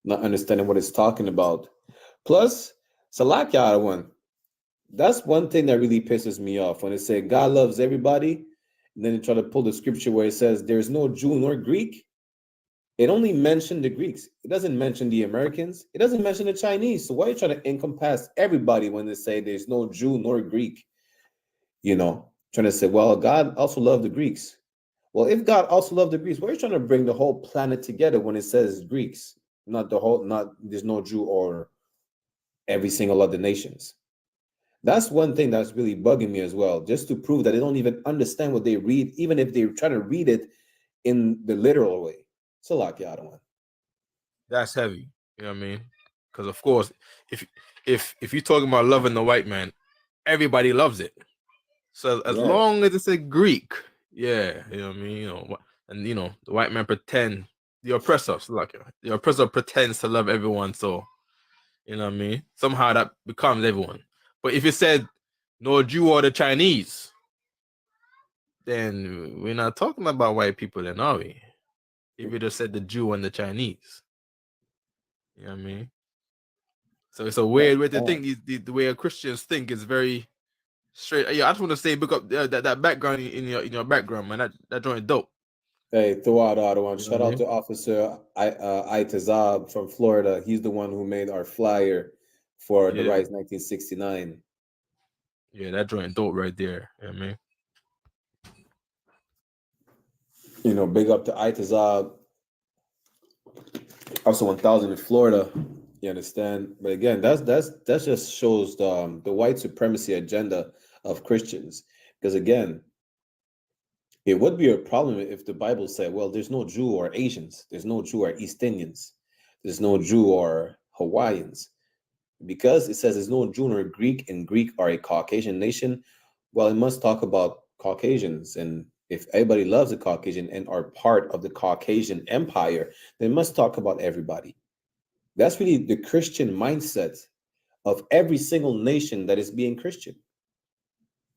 not understanding what it's talking about. Plus, Salakia one. That's one thing that really pisses me off when they say God loves everybody, and then they try to pull the scripture where it says there's no Jew nor Greek. It only mentioned the Greeks. It doesn't mention the Americans. It doesn't mention the Chinese. So why are you trying to encompass everybody when they say there's no Jew nor Greek? trying to say, well, God also loved the Greeks. Well, if God also loved the Greeks, why are you trying to bring the whole planet together when it says Greeks, not there's no Jew or every single other nations? That's one thing that's really bugging me as well, just to prove that they don't even understand what they read, even if they're trying to read it in the literal way. So, like, yeah, I don't want. That's heavy. You know what I mean? Because of course, if you're talking about loving the white man, everybody loves it. So as long as it's a Greek, yeah, you know what I mean. And the white man the oppressor pretends to love everyone. So you know what I mean. Somehow that becomes everyone. But if you said no Jew or the Chinese, then we're not talking about white people, then are we? If you just said the Jew and the Chinese, you know what I mean. So it's a weird way to think. The way Christians think is very straight. Yeah, I just want to say, pick up that background in your background, man. That joint dope. Hey, throw out the other one. Shout out to Officer I.S.U.P.K from Florida. He's the one who made our flyer for the Rise 1969. Yeah, that joint dope right there. You know what I mean? Big up to I.S.U.P.K, also 1000 in Florida. You understand? But again, that just shows the white supremacy agenda of Christians. Because again, it would be a problem if the Bible said, well, there's no Jew or Asians, there's no Jew or East Indians, there's no Jew or Hawaiians. Because it says there's no Jew or Greek, and Greek are a Caucasian nation, well, it must talk about Caucasians. And if everybody loves a Caucasian and are part of the Caucasian empire, they must talk about everybody. That's really the Christian mindset of every single nation that is being Christian.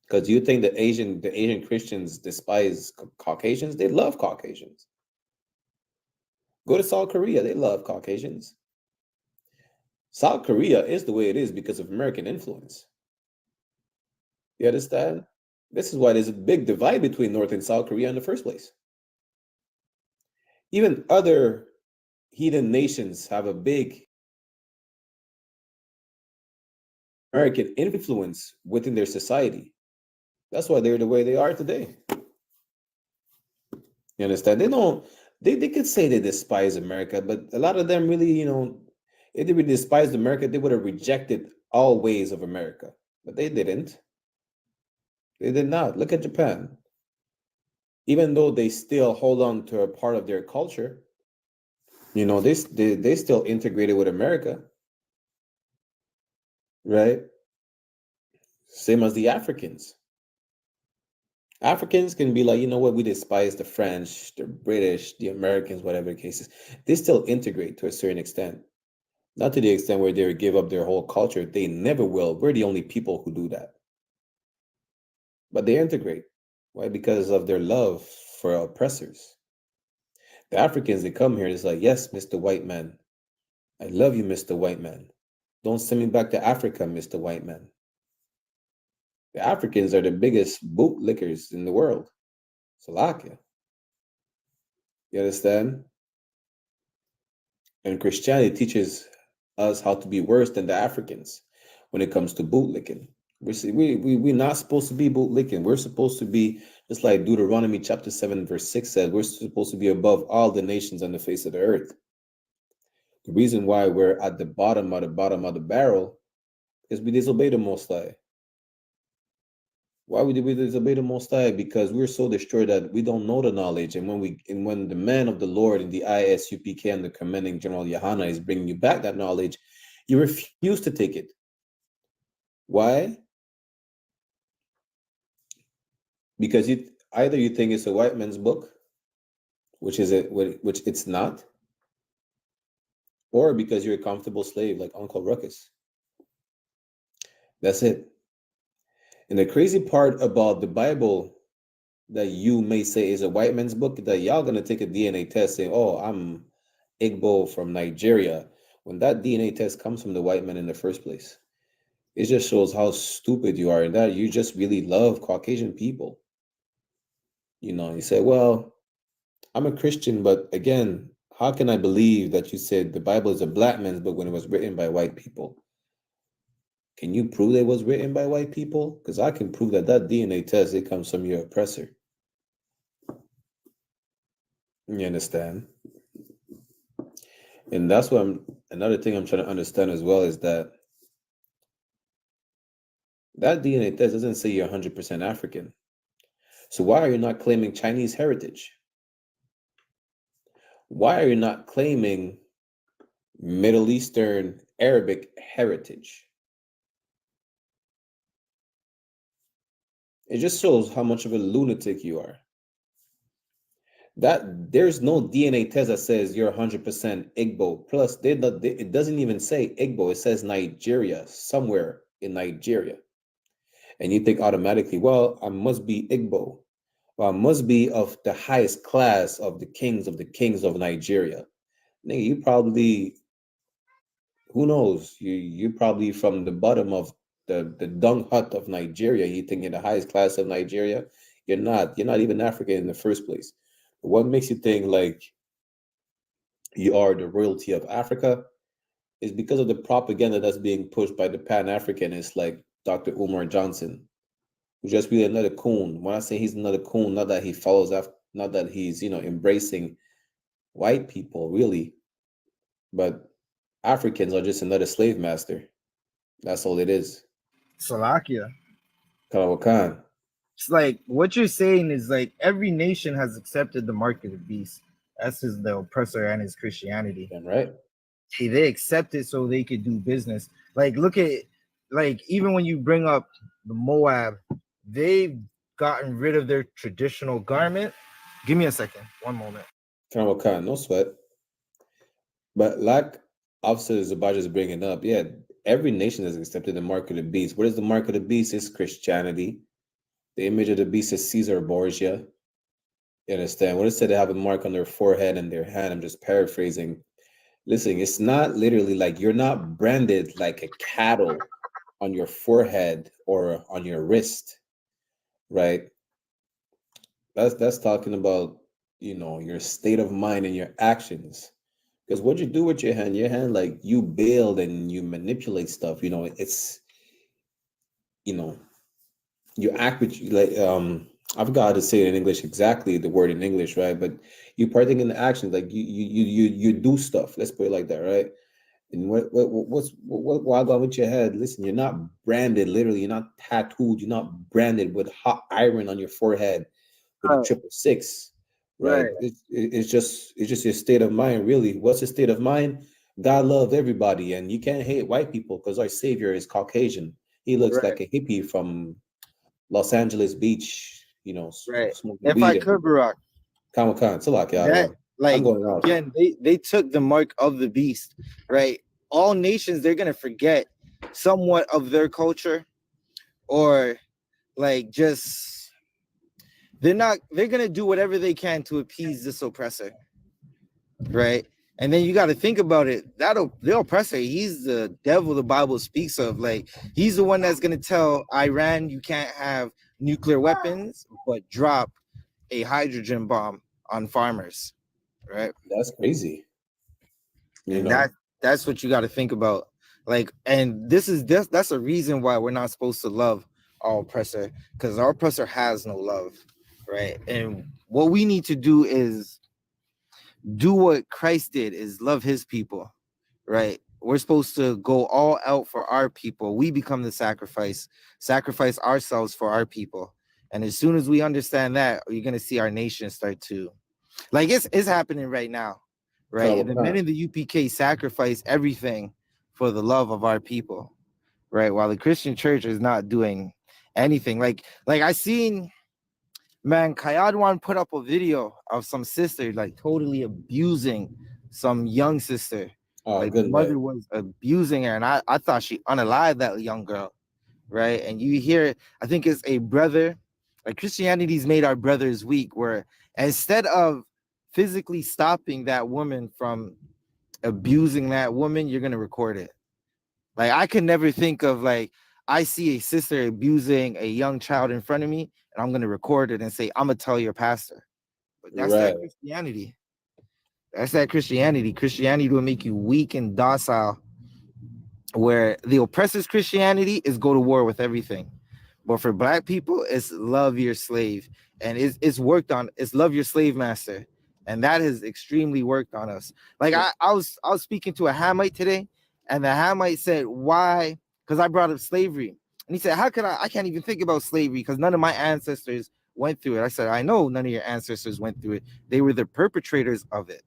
Because you think the Asian Christians despise Caucasians? They love Caucasians. Go to South Korea, they love Caucasians. South Korea is the way it is because of American influence. You understand? This is why there's a big divide between North and South Korea in the first place. Even other heathen nations have a big American influence within their society. That's why they're the way they are today. You understand? They could say they despise America, but a lot of them really, if they really despised America, they would have rejected all ways of America. But they didn't. They did not. Look at Japan. Even though they still hold on to a part of their culture, they still integrated with America. Right? Same as the Africans. Africans can be like, you know what, we despise the French, the British, the Americans, whatever the case is. They still integrate to a certain extent. Not to the extent where they give up their whole culture. They never will. We're the only people who do that. But they integrate. Why? Because of their love for oppressors. The Africans, they come here, it's like, yes, Mr. White Man. I love you, Mr. White Man. Don't send me back to Africa, Mr. White Man. The Africans are the biggest bootlickers in the world. Salakia. You understand? And Christianity teaches us how to be worse than the Africans when it comes to bootlicking. We're not supposed to be bootlicking. We're supposed to be, just like Deuteronomy chapter 7, verse 6 says, we're supposed to be above all the nations on the face of the earth. The reason why we're at the bottom of the barrel is we disobey the Most High. Why would we disobey the Most High? Because we're so destroyed that we don't know the knowledge. And when the man of the Lord in the I.S.U.P.K and the commanding General YAHANNA is bringing you back that knowledge, you refuse to take it. Why? Because either you think it's a white man's book, which it's not, or because you're a comfortable slave like Uncle Ruckus. That's it. And the crazy part about the Bible that you may say is a white man's book, that y'all gonna take a DNA test saying, oh, I'm Igbo from Nigeria, when that DNA test comes from the white man in the first place. It just shows how stupid you are and that you just really love Caucasian people. You say, well, I'm a Christian, but again, how can I believe that you said the Bible is a black man's book when it was written by white people? Can you prove it was written by white people? Because I can prove that DNA test, it comes from your oppressor. You understand? And that's what another thing I'm trying to understand as well is that DNA test doesn't say you're 100% African. So why are you not claiming Chinese heritage? Why are you not claiming Middle Eastern Arabic heritage? It just shows how much of a lunatic you are. That there's no DNA test that says you're 100% Igbo. Plus, it doesn't even say Igbo. It says Nigeria, somewhere in Nigeria. And you think automatically, well, I must be Igbo. Well, I must be of the highest class of the kings of Nigeria. Nigga, you probably, who knows? You're probably from the bottom of the dung hut of Nigeria. You think you're the highest class of Nigeria? You're not. You're not even African in the first place. What makes you think like you are the royalty of Africa is because of the propaganda that's being pushed by the Pan-Africanists like Dr. Umar Johnson, who's just really another coon. When I say he's another coon, not that he follows after, not that he's, embracing white people, really, but Africans are just another slave master. That's all it is. Slovakia. Kalawakan. It's like what you're saying is like every nation has accepted the mark of the beast. That's the oppressor and his Christianity. Damn right. They accept it so they could do business. Like look at like even when you bring up the Moab, they've gotten rid of their traditional garment. Give me a second, one moment. Kalawakan, no sweat. But like Officer Zabaj is bringing up, yeah, every nation has accepted the mark of the beast. What is the mark of the beast? It's Christianity. The image of the beast is Caesar Borgia. You understand? What it said they have a mark on their forehead and their hand. I'm just paraphrasing. Listen, it's not literally like you're not branded like a cattle on your forehead or on your wrist, right? That's talking about, your state of mind and your actions. Because what you do with your hand, like you build and you manipulate stuff, it's, you act with like I forgot how to say it in English exactly the word in English, right? But you partake in the action, like you do stuff. Let's put it like that, right? And what's going on with your head? Listen, you're not branded. Literally, you're not tattooed. You're not branded with hot iron on your forehead with a 666, right? It's just your state of mind, really. What's your state of mind? God loved everybody, and you can't hate white people because our Savior is Caucasian. He looks like a hippie from Los Angeles Beach, smoking If weed. I could, Barack, that, like I'm going out. again, they took the mark of the beast, right? All nations, they're gonna forget somewhat of their culture, or like just they're gonna do whatever they can to appease this oppressor, right? And then you got to think about it. The oppressor, he's the devil the Bible speaks of. Like he's the one that's gonna tell Iran you can't have nuclear weapons, but drop a hydrogen bomb on farmers, right? That's crazy. And that's what you got to think about. Like, and that's a reason why we're not supposed to love our oppressor, because our oppressor has no love, right? And what we need to do is do what Christ did, is love his people, right? We're supposed to go all out for our people. We become the sacrifice ourselves for our people. And as soon as we understand that, you're going to see our nation start to, like, it's happening right now, right? The men in the UPK sacrifice everything for the love of our people, right? While the Christian church is not doing anything. Like I seen, man, Kayadwan put up a video of some sister like totally abusing some young sister. Like the mother was abusing her, and I thought she unalived that young girl, right? And you hear, I think it's a brother, like Christianity's made our brothers weak, where instead of physically stopping that woman from abusing that woman, you're gonna record it. Like I could never think of, like, I see a sister abusing a young child in front of me, and I'm gonna record it and say, I'm gonna tell your pastor. But that's that Christianity. That's that Christianity. Christianity will make you weak and docile, where the oppressor's Christianity is go to war with everything. But for black people, it's love your slave. And it's worked on, it's love your slave master. And that has extremely worked on us. Like I was speaking to a Hamite today, and the Hamite said, why? Because I brought up slavery. And he said, how could I can't even think about slavery because none of my ancestors went through it. I said, I know none of your ancestors went through it. They were the perpetrators of it.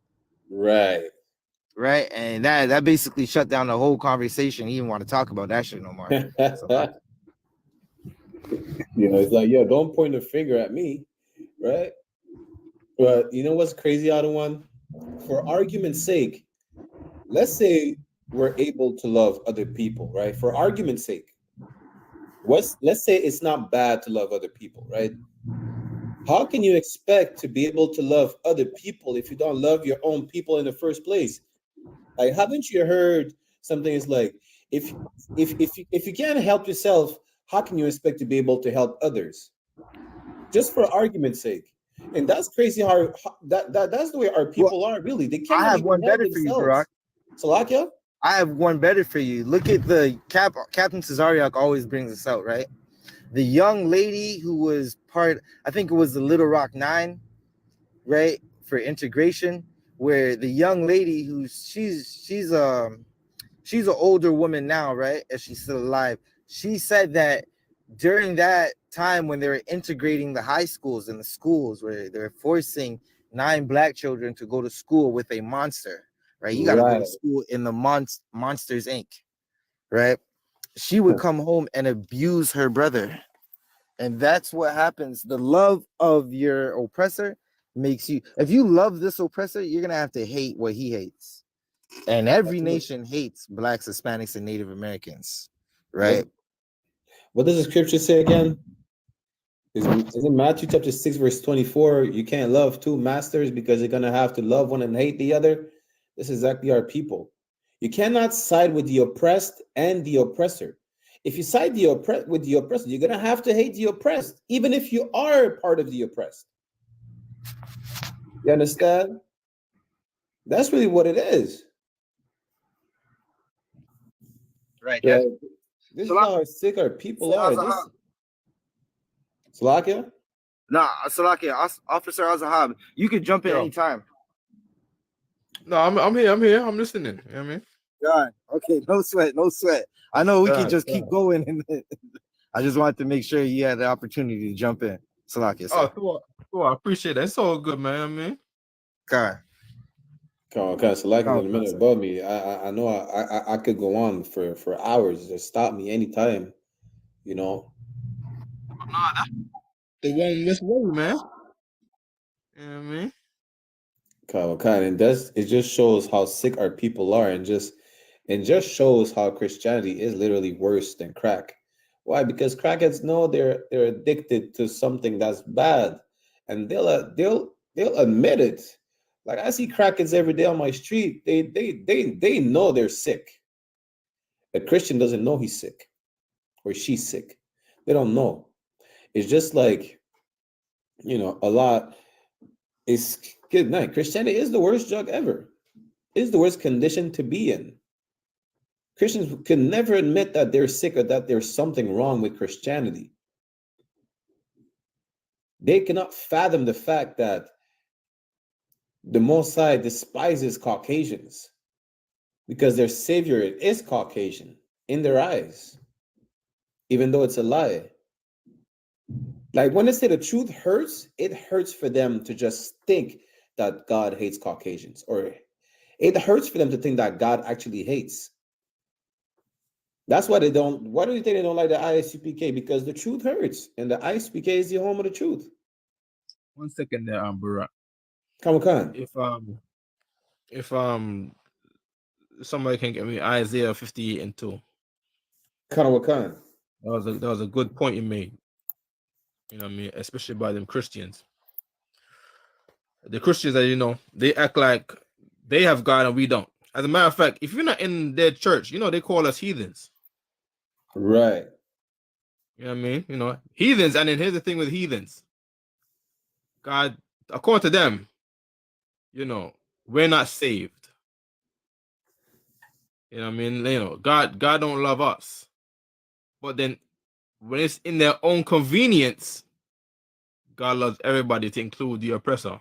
Right. Right. And that basically shut down the whole conversation. He didn't want to talk about that shit no more. So, you know, it's like, yo, don't point the finger at me, right? But you know what's crazy, other one? For argument's sake, let's say we're able to love other people, right? For argument's sake, let's say it's not bad to love other people, right? How can you expect to be able to love other people if you don't love your own people in the first place? Like, haven't you heard something is like, if you can't help yourself, how can you expect to be able to help others? Just for argument's sake. And that's crazy how that's the way our people are, really. They can't I have even one help better for you, themselves. Barack. Salakia? I have one better for you. Look at the Captain Cesariak always brings this out, right? The young lady who was part, I think it was the Little Rock 9, right? For integration, where the young lady who she's an older woman now, right? And she's still alive. She said that during that time when they were integrating the high schools and the schools where they're forcing 9 black children to go to school with a monster, right? You got to go to school in the Monsters Inc., right? She would come home and abuse her brother. And that's what happens. The love of your oppressor makes you, if you love this oppressor, you're going to have to hate what he hates. And every nation hates blacks, Hispanics, and Native Americans, right? What does the scripture say again? Is it Matthew chapter 6, verse 24? You can't love 2 masters because you're going to have to love one and hate the other. This is exactly our people. You cannot side with the oppressed and the oppressor. If you side with the oppressor, you're going to have to hate the oppressed, even if you are part of the oppressed. You understand? That's really what it is. Right. Yeah. This is how sick our people are. Salakia? Nah, Salakia, Officer Azahab, you could jump in anytime. No, I'm here. I'm listening. You know what I mean? God, okay, no sweat. I know we can just keep going. And I just wanted to make sure you had the opportunity to jump in. Salakia. I appreciate that. It's all good, man. I mean, God. Salakia in a minute above me. I know I could go on for hours. Just stop me anytime, you know. Nah, that's the one with me, man. You know what I mean? And it just shows how sick our people are, and just shows how Christianity is literally worse than crack. Why? Because crackheads know they're addicted to something that's bad, and they'll admit it. Like, I see crackheads every day on my street. They know they're sick. A Christian doesn't know he's sick or she's sick. They don't know. It's just like, you know, a lot. It's good night. Christianity is the worst drug ever. It's the worst condition to be in. Christians can never admit that they're sick or that there's something wrong with Christianity. They cannot fathom the fact that the Most High despises Caucasians because their savior is Caucasian in their eyes, even though it's a lie. Like, when they say the truth hurts, it hurts for them to just think that God hates Caucasians, or it hurts for them to think that God actually hates. That's why why do you think they don't like the I.S.U.P.K? Because the truth hurts, and the I.S.U.P.K is the home of the truth. 1 second there, Barack. Come on. If somebody can get me Isaiah 58:2. That was a good point you made. You know what I mean? Especially by them Christians. The Christians that, you know, they act like they have God and we don't. As a matter of fact, if you're not in their church, you know, they call us heathens. Right. You know what I mean? You know, heathens. And then here's the thing with heathens. God, according to them, you know, we're not saved. You know what I mean? You know, God don't love us. But then when it's in their own convenience, God loves everybody to include the oppressor.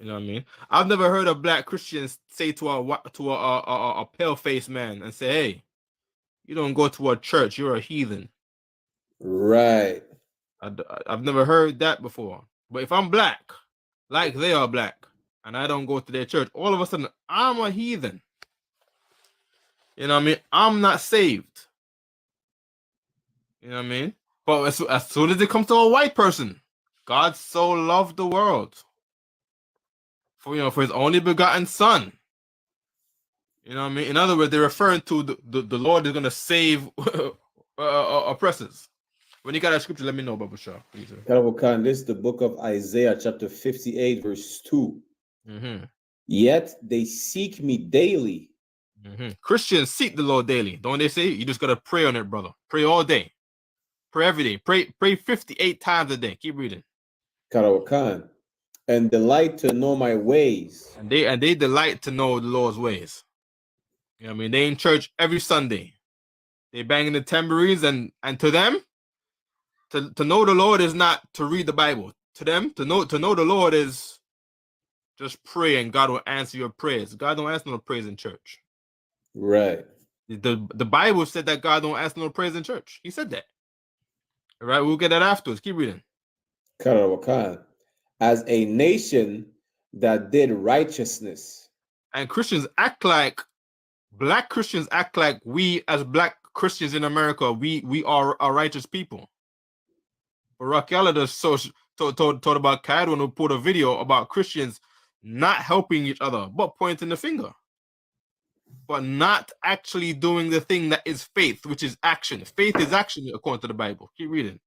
You know what I mean? I've never heard a black Christian say to a pale-faced man and say, "Hey, you don't go to a church, you're a heathen." Right. I've never heard that before. But if I'm black, like they are black, and I don't go to their church, all of a sudden I'm a heathen. You know what I mean? I'm not saved. You know what I mean? But as soon as it comes to a white person, God so loved the world for his only begotten son. You know what I mean? In other words, they're referring to the Lord is going to save oppressors. When you got that scripture, let me know, Baba Shah, please. Karawakan, this is the book of Isaiah, chapter 58, verse 2. Mm-hmm. Yet they seek me daily. Mm-hmm. Christians seek the Lord daily. Don't they say? You just got to pray on it, brother. Pray all day. Pray every day. Pray 58 times a day. Keep reading. Karawakan, and delight to know my ways. And they delight to know the Lord's ways. You know what I mean? They in church every Sunday. They banging the tambourines, and to them, to know the Lord is not to read the Bible. To them, to know the Lord is just pray, and God will answer your prayers. God don't answer no prayers in church. Right. The Bible said that God don't answer no prayers in church. He said that. All right, we'll get that afterwards. Keep reading. Karawakan, as a nation that did righteousness. And Christians act like black Christians act like we as black Christians in America, we are a righteous people. But Raquel just told about Cadwin, who put a video about Christians not helping each other, but pointing the finger. But not actually doing the thing that is faith, which is action. Faith is action according to the Bible. Keep reading.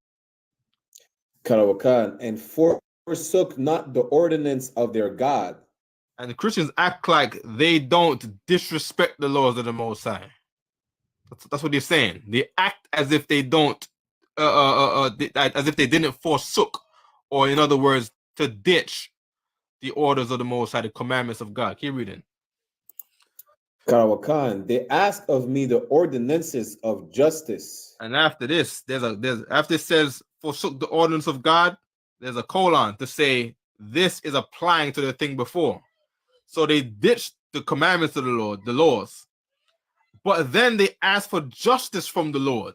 Karawakan, and forsook not the ordinance of their God. And the Christians act like they don't disrespect the laws of the Most High. That's what they're saying. They act as if they don't, as if they didn't forsook, or in other words, to ditch the orders of the Most High, the commandments of God. Keep reading. Karawakan, they ask of me the ordinances of justice. And after this, after it says forsook the ordinance of God, there's a colon to say this is applying to the thing before. So they ditched the commandments of the Lord, the laws. But then they ask for justice from the Lord.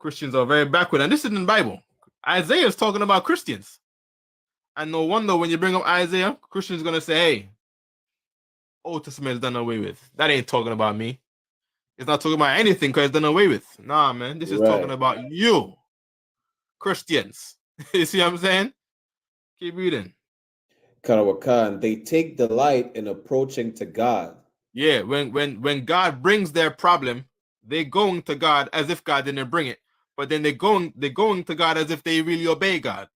Christians are very backward. And this is in the Bible. Isaiah is talking about Christians. And no wonder when you bring up Isaiah, Christians are going to say, hey, Old Testament is done away with. That ain't talking about me. It's not talking about anything because it's done away with. Nah, man. This is talking about you, Christians. You see what I'm saying? Keep reading. Karawakan, they take delight in approaching to God. Yeah, when God brings their problem, they're going to God as if God didn't bring it. But then they're going to God as if they really obey God.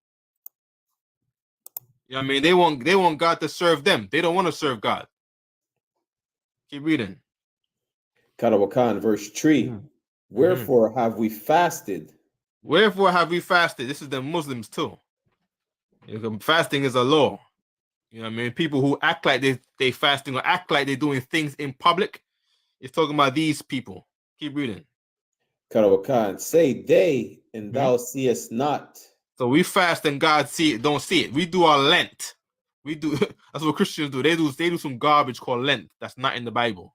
You know what I mean? They want God to serve them. They don't want to serve God. Keep reading. Karawakan, verse 3. Wherefore have we fasted? Wherefore have we fasted? This is the Muslims too. Fasting is a law. You know what I mean? People who act like they fasting or act like they're doing things in public. It's talking about these people. Keep reading. Karawakan, say they, and thou seest not. So we fast and God don't see it. We do our Lent. We do that's what Christians do. They do some garbage called Lent. That's not in the Bible.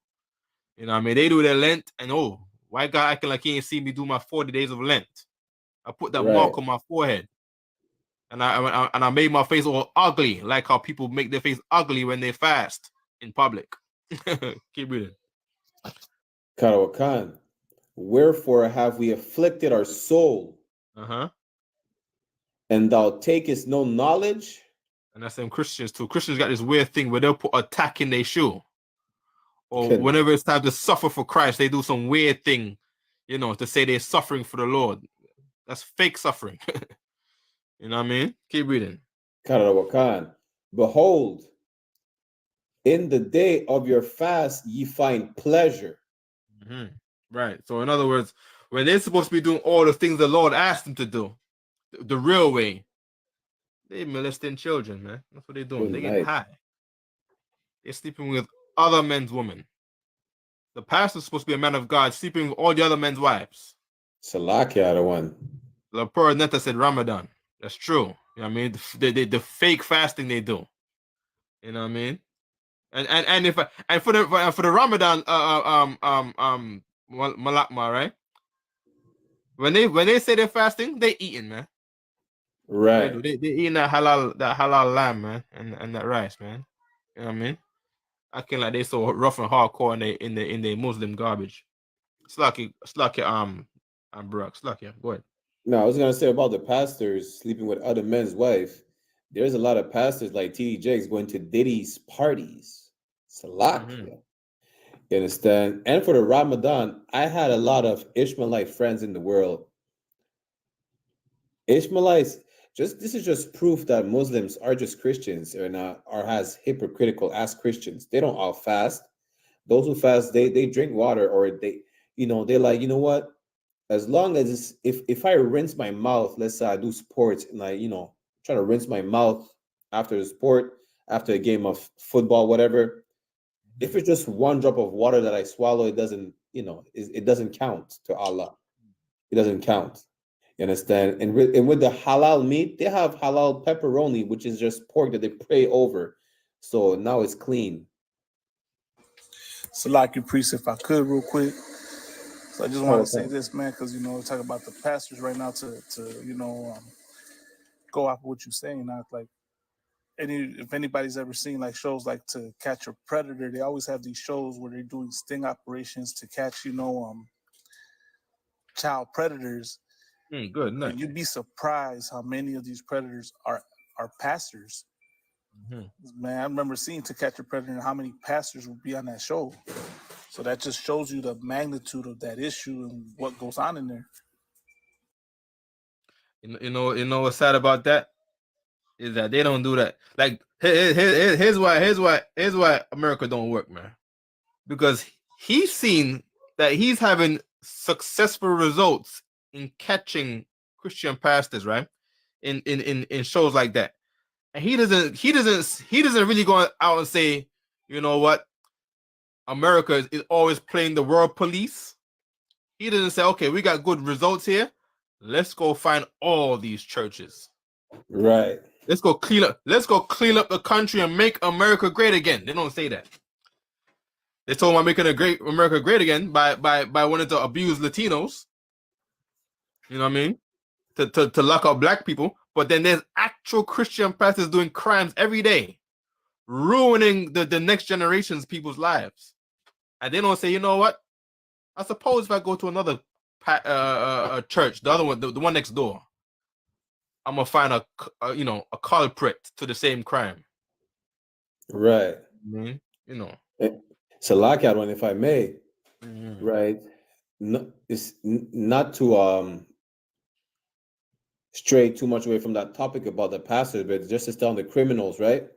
You know what I mean? They do their Lent and why God acting like he ain't see me do my 40 days of Lent? I put that mark on my forehead. And I made my face all ugly, like how people make their face ugly when they fast in public. Keep reading. Karawakan, wherefore have we afflicted our soul? And thou takest no knowledge? And that's them Christians too. Christians got this weird thing where they'll put a tack in their shoe. Or whenever it's time to suffer for Christ, they do some weird thing, to say they're suffering for the Lord. That's fake suffering. You know what I mean? Keep reading. Karawakan, behold, in the day of your fast ye find pleasure. Right. So in other words, when they're supposed to be doing all the things the Lord asked them to do, the real way, they molesting children, man. That's what they're doing. They get high. They're sleeping with other men's women. The pastor's supposed to be a man of God, sleeping with all the other men's wives. Salakia, the one. The poor Netta said Ramadan. That's true. You know what I mean? The fake fasting they do. You know what I mean? And if and for the Ramadan Malakma, right? When they say they're fasting, they eating, man. Right. They eating that halal lamb, man, and that rice, man. You know what I mean? Acting like they so rough and hardcore in the Muslim garbage. Slacky, Barack, Slacky, go ahead. No, I was gonna say about the pastors sleeping with other men's wife. There's a lot of pastors like T.D. Jakes going to Diddy's parties. Salakia. You understand? And for the Ramadan, I had a lot of Ishmaelite friends in the world. Ishmaelites, this is just proof that Muslims are just Christians or not, or as hypocritical as Christians. They don't all fast. Those who fast, they drink water, or they're like, you know what? As long as if I rinse my mouth, let's say I do sports and I, try to rinse my mouth after the sport, after a game of football, whatever. If it's just one drop of water that I swallow, it doesn't, it doesn't count to Allah. It doesn't count. You understand? And with the halal meat, they have halal pepperoni, which is just pork that they pray over. So now it's clean. Salaki priest, if I could, real quick. So I just want to say Okay. this, man, because we're talking about the pastors right now to go off of what you're saying. Not like if anybody's ever seen like shows like To Catch a Predator, they always have these shows where they're doing sting operations to catch child predators. Good. Nice. And you'd be surprised how many of these predators are pastors. Man, I remember seeing To Catch a Predator and how many pastors would be on that show. So that just shows you the magnitude of that issue and what goes on in there. You know what's sad about that is that they don't do that. Like here's why America don't work, man. Because he's seen that he's having successful results in catching Christian pastors, right? In shows like that. And he doesn't really go out and say, you know what, America is always playing the world police. He doesn't say, okay, we got good results here. Let's go find all these churches. Right. Let's go clean up the country and make America great again. They don't say that. They told him making America great again by wanting to abuse Latinos. You know what I mean? To lock up black people. But then there's actual Christian pastors doing crimes every day, ruining the next generation's people's lives. And they don't say, you know what? I suppose if I go to another church, the other one, the one next door, I'm gonna find a culprit to the same crime. Right. Salakia, one, if I may, right? It's not to stray too much away from that topic about the pastors, but just to stay on the criminals, right?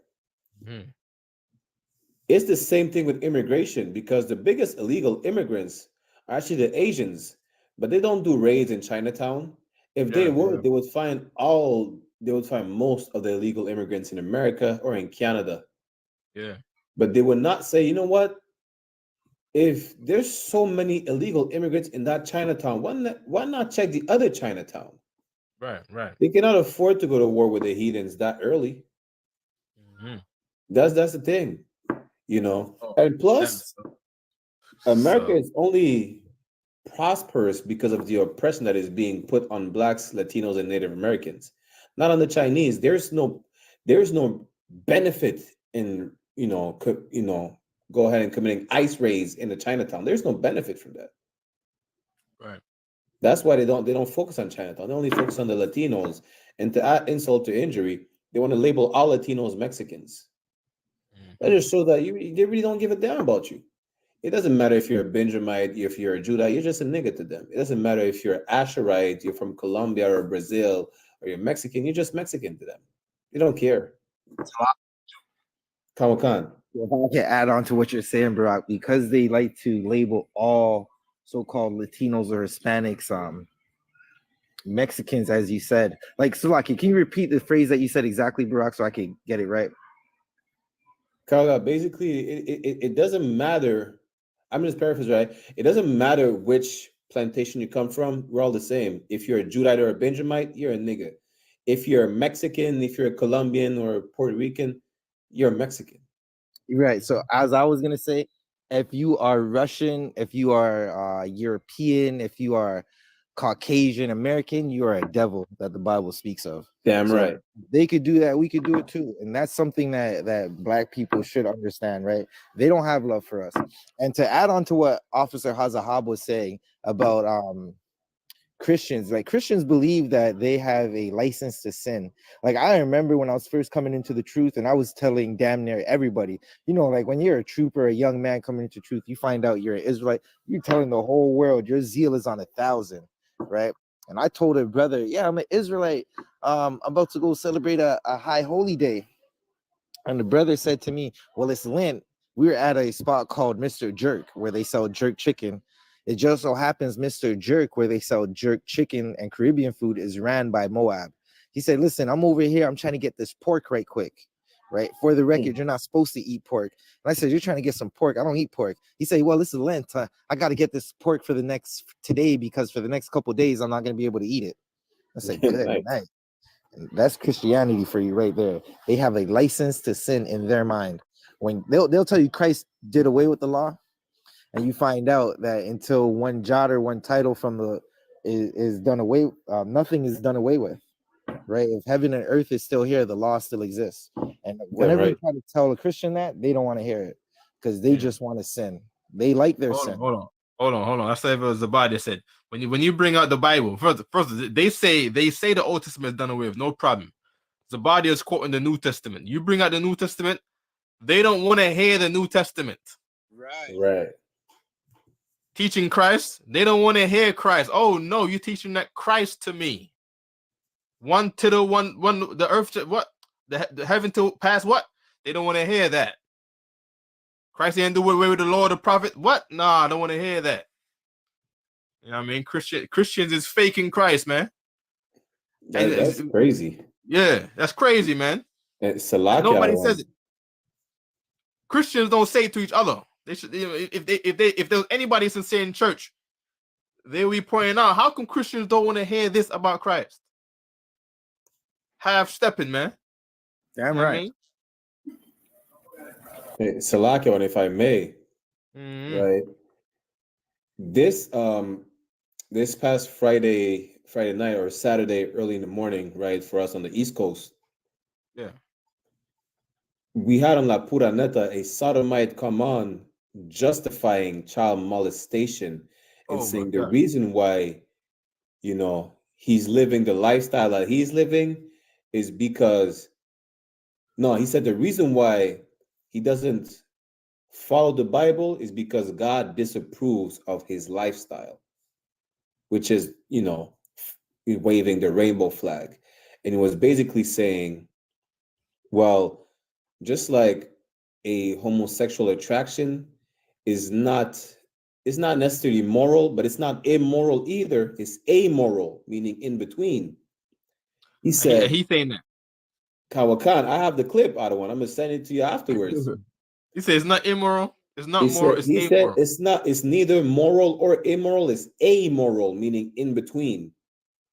It's the same thing with immigration, because the biggest illegal immigrants are actually the Asians, but they don't do raids in Chinatown. If they would, they would find most of the illegal immigrants in America or in Canada. Yeah. But they would not say, you know what? If there's so many illegal immigrants in that Chinatown, why not check the other Chinatown? Right. They cannot afford to go to war with the heathens that early. That's the thing, and plus, America is only prosperous because of the oppression that is being put on blacks, Latinos, and Native Americans, not on the Chinese. There's no benefit in go ahead and committing ICE raids in the Chinatown. There's no benefit from that. Right. That's why they don't focus on Chinatown. They only focus on the Latinos. And to add insult to injury, they want to label all Latinos Mexicans. That just shows that they really don't give a damn about you. It doesn't matter if you're a Benjamite, if you're a Judah, you're just a nigga to them. It doesn't matter if you're Asherite, you're from Colombia or Brazil, or you're Mexican, you're just Mexican to them. They don't care. Kamakan. I can add on to what you're saying, Barack, because they like to label all so-called Latinos or Hispanics, Mexicans, as you said. Like, Sulaki, can you repeat the phrase that you said exactly, Barack, so I can get it right? Carla, basically, it doesn't matter. I'm just paraphrasing, right? It doesn't matter which plantation you come from. We're all the same. If you're a Judite or a Benjamite, you're a nigga. If you're Mexican, if you're a Colombian or Puerto Rican, you're Mexican. Right. So as I was gonna say, if you are Russian, if you are European, if you are Caucasian American, you are a devil that the Bible speaks of. Damn So right. they could do that, we could do it too. And that's something that Black people should understand, right? They don't have love for us. And to add on to what Officer Hazahab was saying about Christians, like Christians believe that they have a license to sin. Like I remember when I was first coming into the truth and I was telling damn near everybody, like when you're a trooper, a young man coming into truth, you find out you're an Israelite, you're telling the whole world your zeal is on 1,000, right? And I told a brother, yeah, I'm an Israelite. I'm about to go celebrate a high holy day. And the brother said to me, well, it's Lent. We were at a spot called Mr. Jerk where they sell jerk chicken. It just so happens Mr. Jerk, where they sell jerk chicken and Caribbean food, is ran by Moab. He said, listen, I'm over here. I'm trying to get this pork right quick. Right. For the record, you're not supposed to eat pork. And I said, you're trying to get some pork. I don't eat pork. He said, well, this is Lent. I got to get this pork for today because for the next couple of days, I'm not going to be able to eat it. I said, good night. That's Christianity for you right there. They have a license to sin in their mind. When they'll tell you Christ did away with the law, and you find out that until one jot or one title from the is done away, nothing is done away with. Right? If heaven and earth is still here, the law still exists. And whenever you try to tell a Christian that, they don't want to hear it because they just want to sin. They like their sin. Hold on. I said it was the body that said when you bring out the Bible, first they say the Old Testament is done away with, no problem. Zabadi is quoting the New Testament. You bring out the New Testament, they don't want to hear the New Testament. Right. Teaching Christ, they don't want to hear Christ. Oh no, you're teaching that Christ to me. One to the one, the earth to what? The heaven to pass what? They don't want to hear that. Christ didn't do away with the law of the prophet. What? Nah, I don't want to hear that. You know what I mean? Christians is faking Christ, man. That's crazy. Yeah, that's crazy, man. And nobody says it. Christians don't say it to each other. They should, if there's anybody sincere in church, they will be pointing out, how come Christians don't want to hear this about Christ? Half stepping, man. Damn right. I mean? Salakia, if I may, right? This past Friday night or Saturday early in the morning, right, for us on the East Coast. Yeah. We had on La Pura Neta a sodomite come on justifying child molestation and saying the reason why, he's living the lifestyle that he's living is because, he said the reason why he doesn't follow the Bible is because God disapproves of his lifestyle, which is, waving the rainbow flag. And it was basically saying, well, just like a homosexual attraction is not necessarily moral, but it's not immoral either. It's amoral, meaning in between. He said, he's saying that. Kawakan, I have the clip, Adawan. I'm gonna send it to you afterwards. He said it's not immoral. It's not moral. It's amoral. Said it's neither moral or immoral. It's amoral, meaning in between.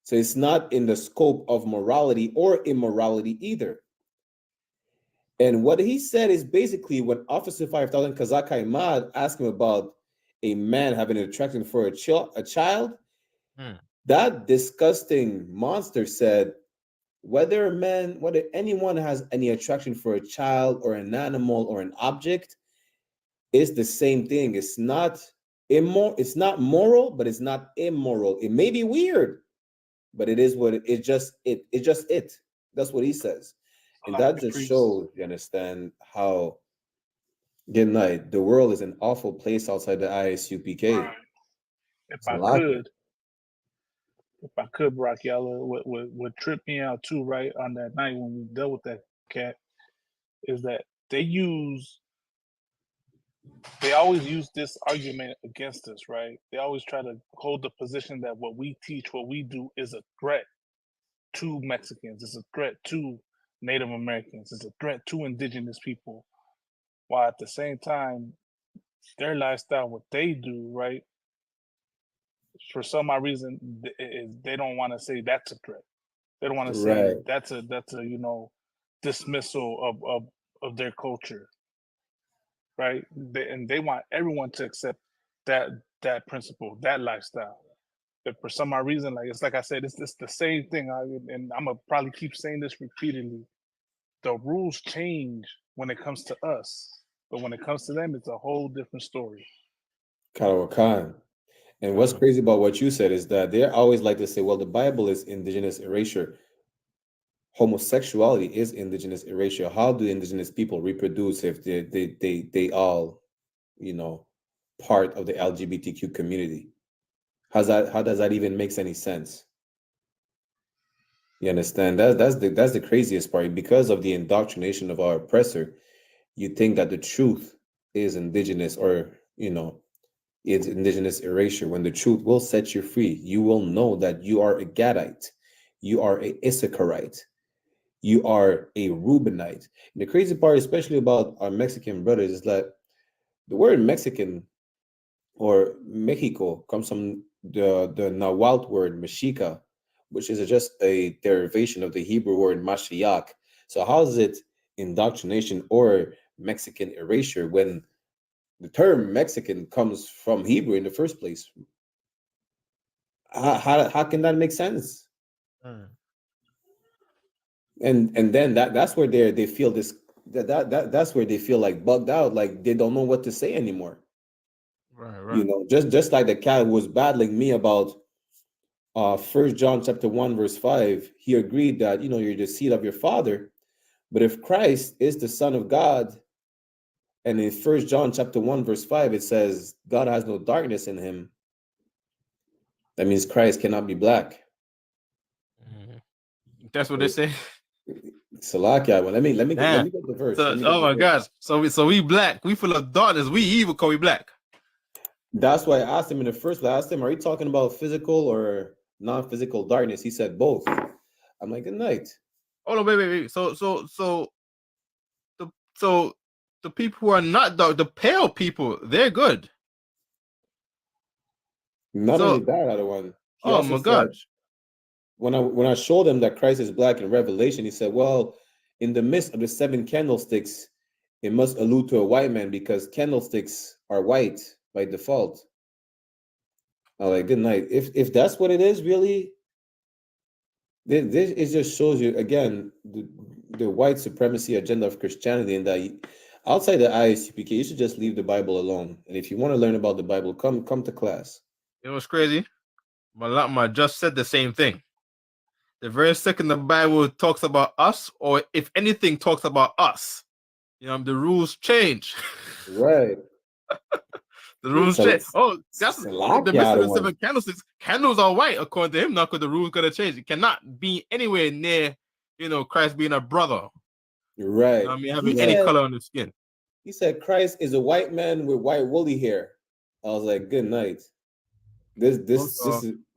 So it's not in the scope of morality or immorality either. And what he said is basically when Officer 5000 Kazaka Imad asked him about a man having an attraction for a child, that disgusting monster said, whether anyone has any attraction for a child or an animal or an object, it's the same thing. It's not immoral. It's not moral, but it's not immoral. It may be weird, but it is what it's just it. It's just it. That's what he says. And that just shows, you understand, how, good night, the world is an awful place outside the I.S.U.P.K. Right. If I could, Bracchiella, what tripped me out too, right, on that night when we dealt with that cat, is that they always use this argument against us, right? They always try to hold the position that what we teach, what we do is a threat to Mexicans, it's a threat to Native Americans, it's a threat to indigenous people. while at the same time, their lifestyle, what they do, right? For some odd reason, they don't want to say that's a threat. They don't want to say that's a dismissal of their culture, right? And they want everyone to accept that principle, that lifestyle. But for some odd reason, like it's like I said, it's the same thing. And I'm gonna probably keep saying this repeatedly. The rules change when it comes to us, but when it comes to them, it's a whole different story. Khan. And what's crazy about what you said is that they always like to say, well, the Bible is indigenous erasure. Homosexuality is indigenous erasure. How do indigenous people reproduce if they all, part of the LGBTQ community? How does that even make any sense? You understand? That's the craziest part. Because of the indoctrination of our oppressor, you think that the truth is indigenous, or it's indigenous erasure, when the truth will set you free. You will know that you are a Gadite, you are a Issacharite, you are a Reubenite. And the crazy part, especially about our Mexican brothers, is that the word Mexican or Mexico comes from the Nahuatl word Mexica, which is just a derivation of the Hebrew word Mashiach. So how is it indoctrination or Mexican erasure when the term Mexican comes from Hebrew in the first place? How can that make sense? And then that's where they feel this that's where they feel like bugged out, like they don't know what to say anymore. Right. Just like the cat was battling me about 1 John chapter 1 verse 5. He agreed that you're the seed of your father, but if Christ is the Son of God, and in 1 John chapter 1 verse 5 it says God has no darkness in him, that means Christ cannot be black. That's what they say. Salakia. Well, let me get the verse. Oh my gosh. So we black. We full of darkness. We evil cause we black. That's why I asked him in the first place. I asked him, are you talking about physical or non-physical darkness? He said both. I'm like, good night. Hold on, wait. So the people who are not dark, the pale people, they're good. Not only that, other one. Oh my gosh. When I showed him that Christ is black in Revelation, he said, well, in the midst of the 7 candlesticks, it must allude to a white man because candlesticks are white by default. I'm like, good night. If that's what it is, really, it just shows you again the white supremacy agenda of Christianity, and that outside the I.S.U.P.K, you should just leave the Bible alone. And if you want to learn about the Bible, come to class. You know what's crazy? Malama just said the same thing. The very second the Bible talks about us, or if anything talks about us, the rules change. Right. The rules change. Oh, that's the midst of the 7 candlesticks. Candles are white according to him, not because the rules gonna change. It cannot be anywhere near, Christ being a brother. Right. Having any color on his skin. He said Christ is a white man with white woolly hair. I was like, good night. This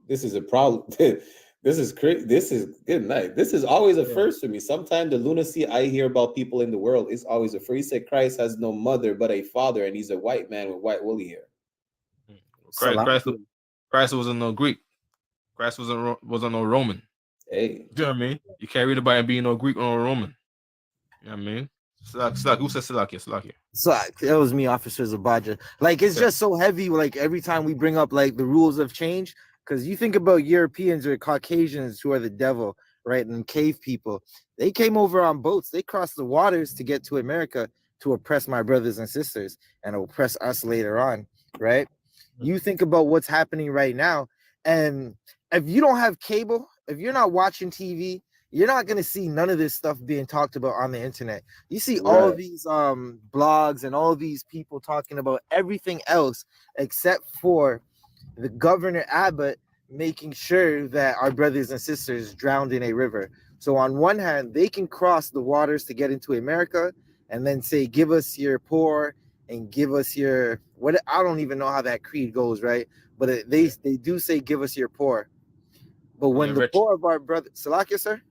is a problem. This is crazy. This is good night. This is always a first for me. Sometimes the lunacy I hear about people in the world is always a first. He said Christ has no mother but a father, and he's a white man with white woolly hair. Christ wasn't no Greek. Christ wasn't no Roman. Hey, you know what I mean? You can't read about him being no Greek or no Roman. You know what I mean? Who said Salakia? That was me, Officer Zabaja. Like, it's just so heavy. Like, every time we bring up like the rules of change, because you think about Europeans or Caucasians who are the devil, right? And cave people, they came over on boats. They crossed the waters to get to America to oppress my brothers and sisters and oppress us later on, right? You think about what's happening right now, and if you don't have cable, if you're not watching TV, you're not going to see none of this stuff being talked about on the internet. You see all these blogs and all these people talking about everything else except for the Governor Abbott making sure that our brothers and sisters drowned in a river. So on one hand, they can cross the waters to get into America and then say, give us your poor and give us your, what, I don't even know how that creed goes, right? But they do say, give us your poor. But when the poor of our brothers, Salakia, sir?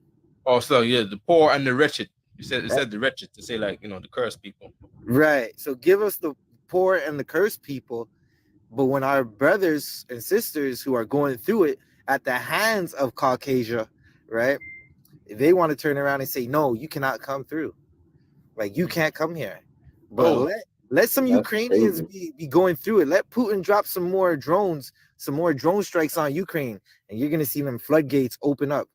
Oh, so yeah, the poor and the wretched. You said the wretched to say like, you know, the cursed people. Right. So give us the poor and the cursed people. But when our brothers and sisters who are going through it at the hands of Caucasia, right, they want to turn around and say, no, you cannot come through. Like, you can't come here. But let some That's Ukrainians crazy. be going through it. Let Putin drop some more drones, some more drone strikes on Ukraine, and you're going to see them floodgates open up.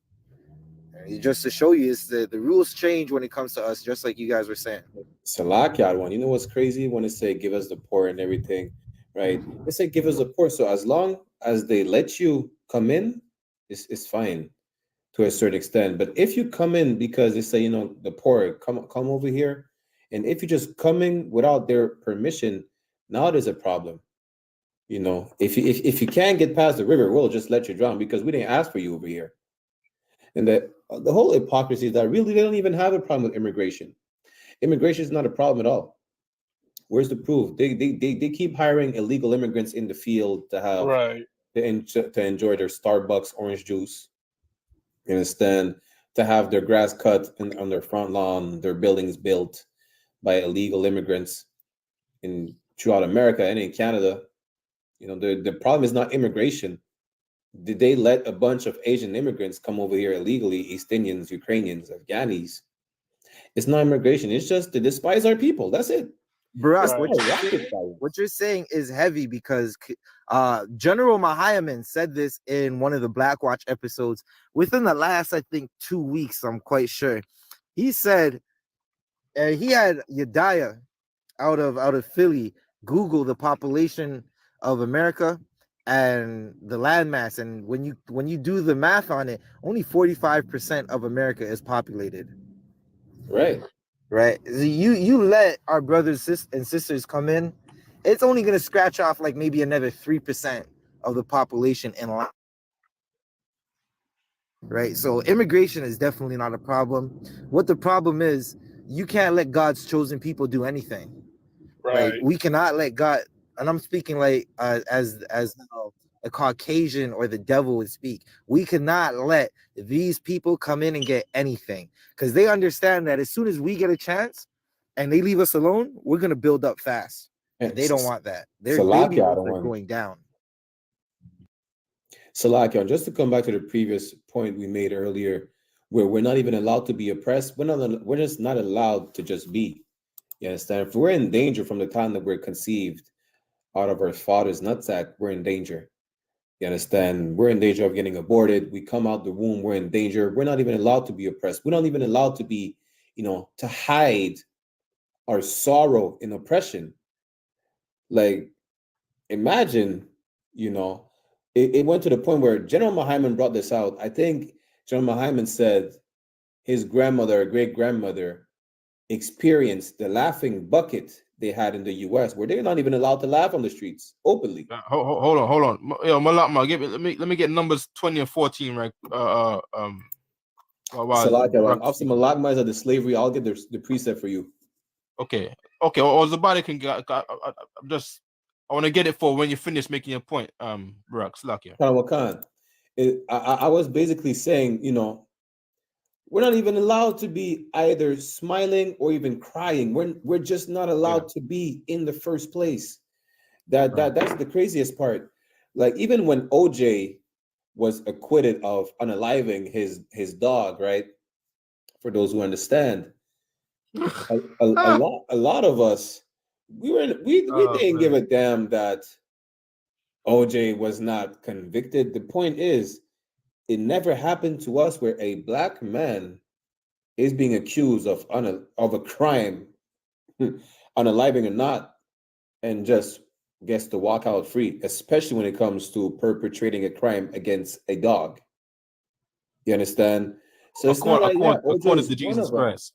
And just to show you, is the rules change when it comes to us, just like you guys were saying. Salakia one. You know what's crazy when they say give us the poor and everything, right? They say give us the poor. So as long as they let you come in, it's fine to a certain extent. But if you come in because they say, you know, the poor, come over here, and if you just come in without their permission, now there's a problem. You know, if you can't get past the river, we'll just let you drown because we didn't ask for you over here. And the whole hypocrisy is that really they don't even have a problem with immigration. Immigration is not a problem at all. Where's the proof? They keep hiring illegal immigrants in the field to have Right. to enjoy their Starbucks orange juice. You understand? To have their grass cut on their front lawn, their buildings built by illegal immigrants throughout America and in Canada. You know, the problem is not immigration. Did they let a bunch of Asian immigrants come over here illegally? East Indians, Ukrainians, Afghanis. It's not immigration. It's just to despise our people. That's it. Barack, Right. what you're saying is heavy because General Mahayaman said this in one of the Black Watch episodes within the last, I think, 2 weeks. I'm quite sure. He said he had Yedaya out of Philly Google the population of America and the landmass, and when you do the math on it, only 45% of America is populated. Right. Right. You let our brothers and sisters come in, it's only going to scratch off like maybe another 3% of the population in line. Right. So immigration is definitely not a problem. What the problem is, you can't let God's chosen people do anything. Right. Like, we cannot let God, and I'm speaking like as a Caucasian or the devil would speak. We cannot let these people come in and get anything because they understand that as soon as we get a chance and they leave us alone, we're gonna build up fast. And they don't want that. Their baby are going down. Salakia, just to come back to the previous point we made earlier, where we're not even allowed to be oppressed, we're just not allowed to just be. You understand? If we're in danger from the time that we're conceived out of our father's nutsack, we're in danger. You understand? We're in danger of getting aborted. We come out the womb, we're in danger. We're not even allowed to be oppressed. We're not even allowed to be, you know, to hide our sorrow in oppression. Like, imagine, you know, it went to the point where General Mahaman brought this out. I think General Mahaman said his grandmother, great grandmother, experienced the laughing bucket they had in the U.S., where they're not even allowed to laugh on the streets openly. Hold on. Yo, Malakma, let me get numbers 20 and 14 right. Officer Malakma is of the slavery. I'll get the precept for you. Okay. Or Zabadi can get. I want to get it for when you finish making your point. Barak, Slakia. I was basically saying, you know, we're not even allowed to be either smiling or even crying. We're just not allowed to be in the first place. That's the craziest part. Like, even when OJ was acquitted of unaliving his dog, right? For those who understand, a lot of us we didn't give a damn that OJ was not convicted. The point is, it never happened to us where a black man is being accused of a crime, unaliving or not, and just gets to walk out free, especially when it comes to perpetrating a crime against a dog. You understand? So it's not like, according to Jesus Christ.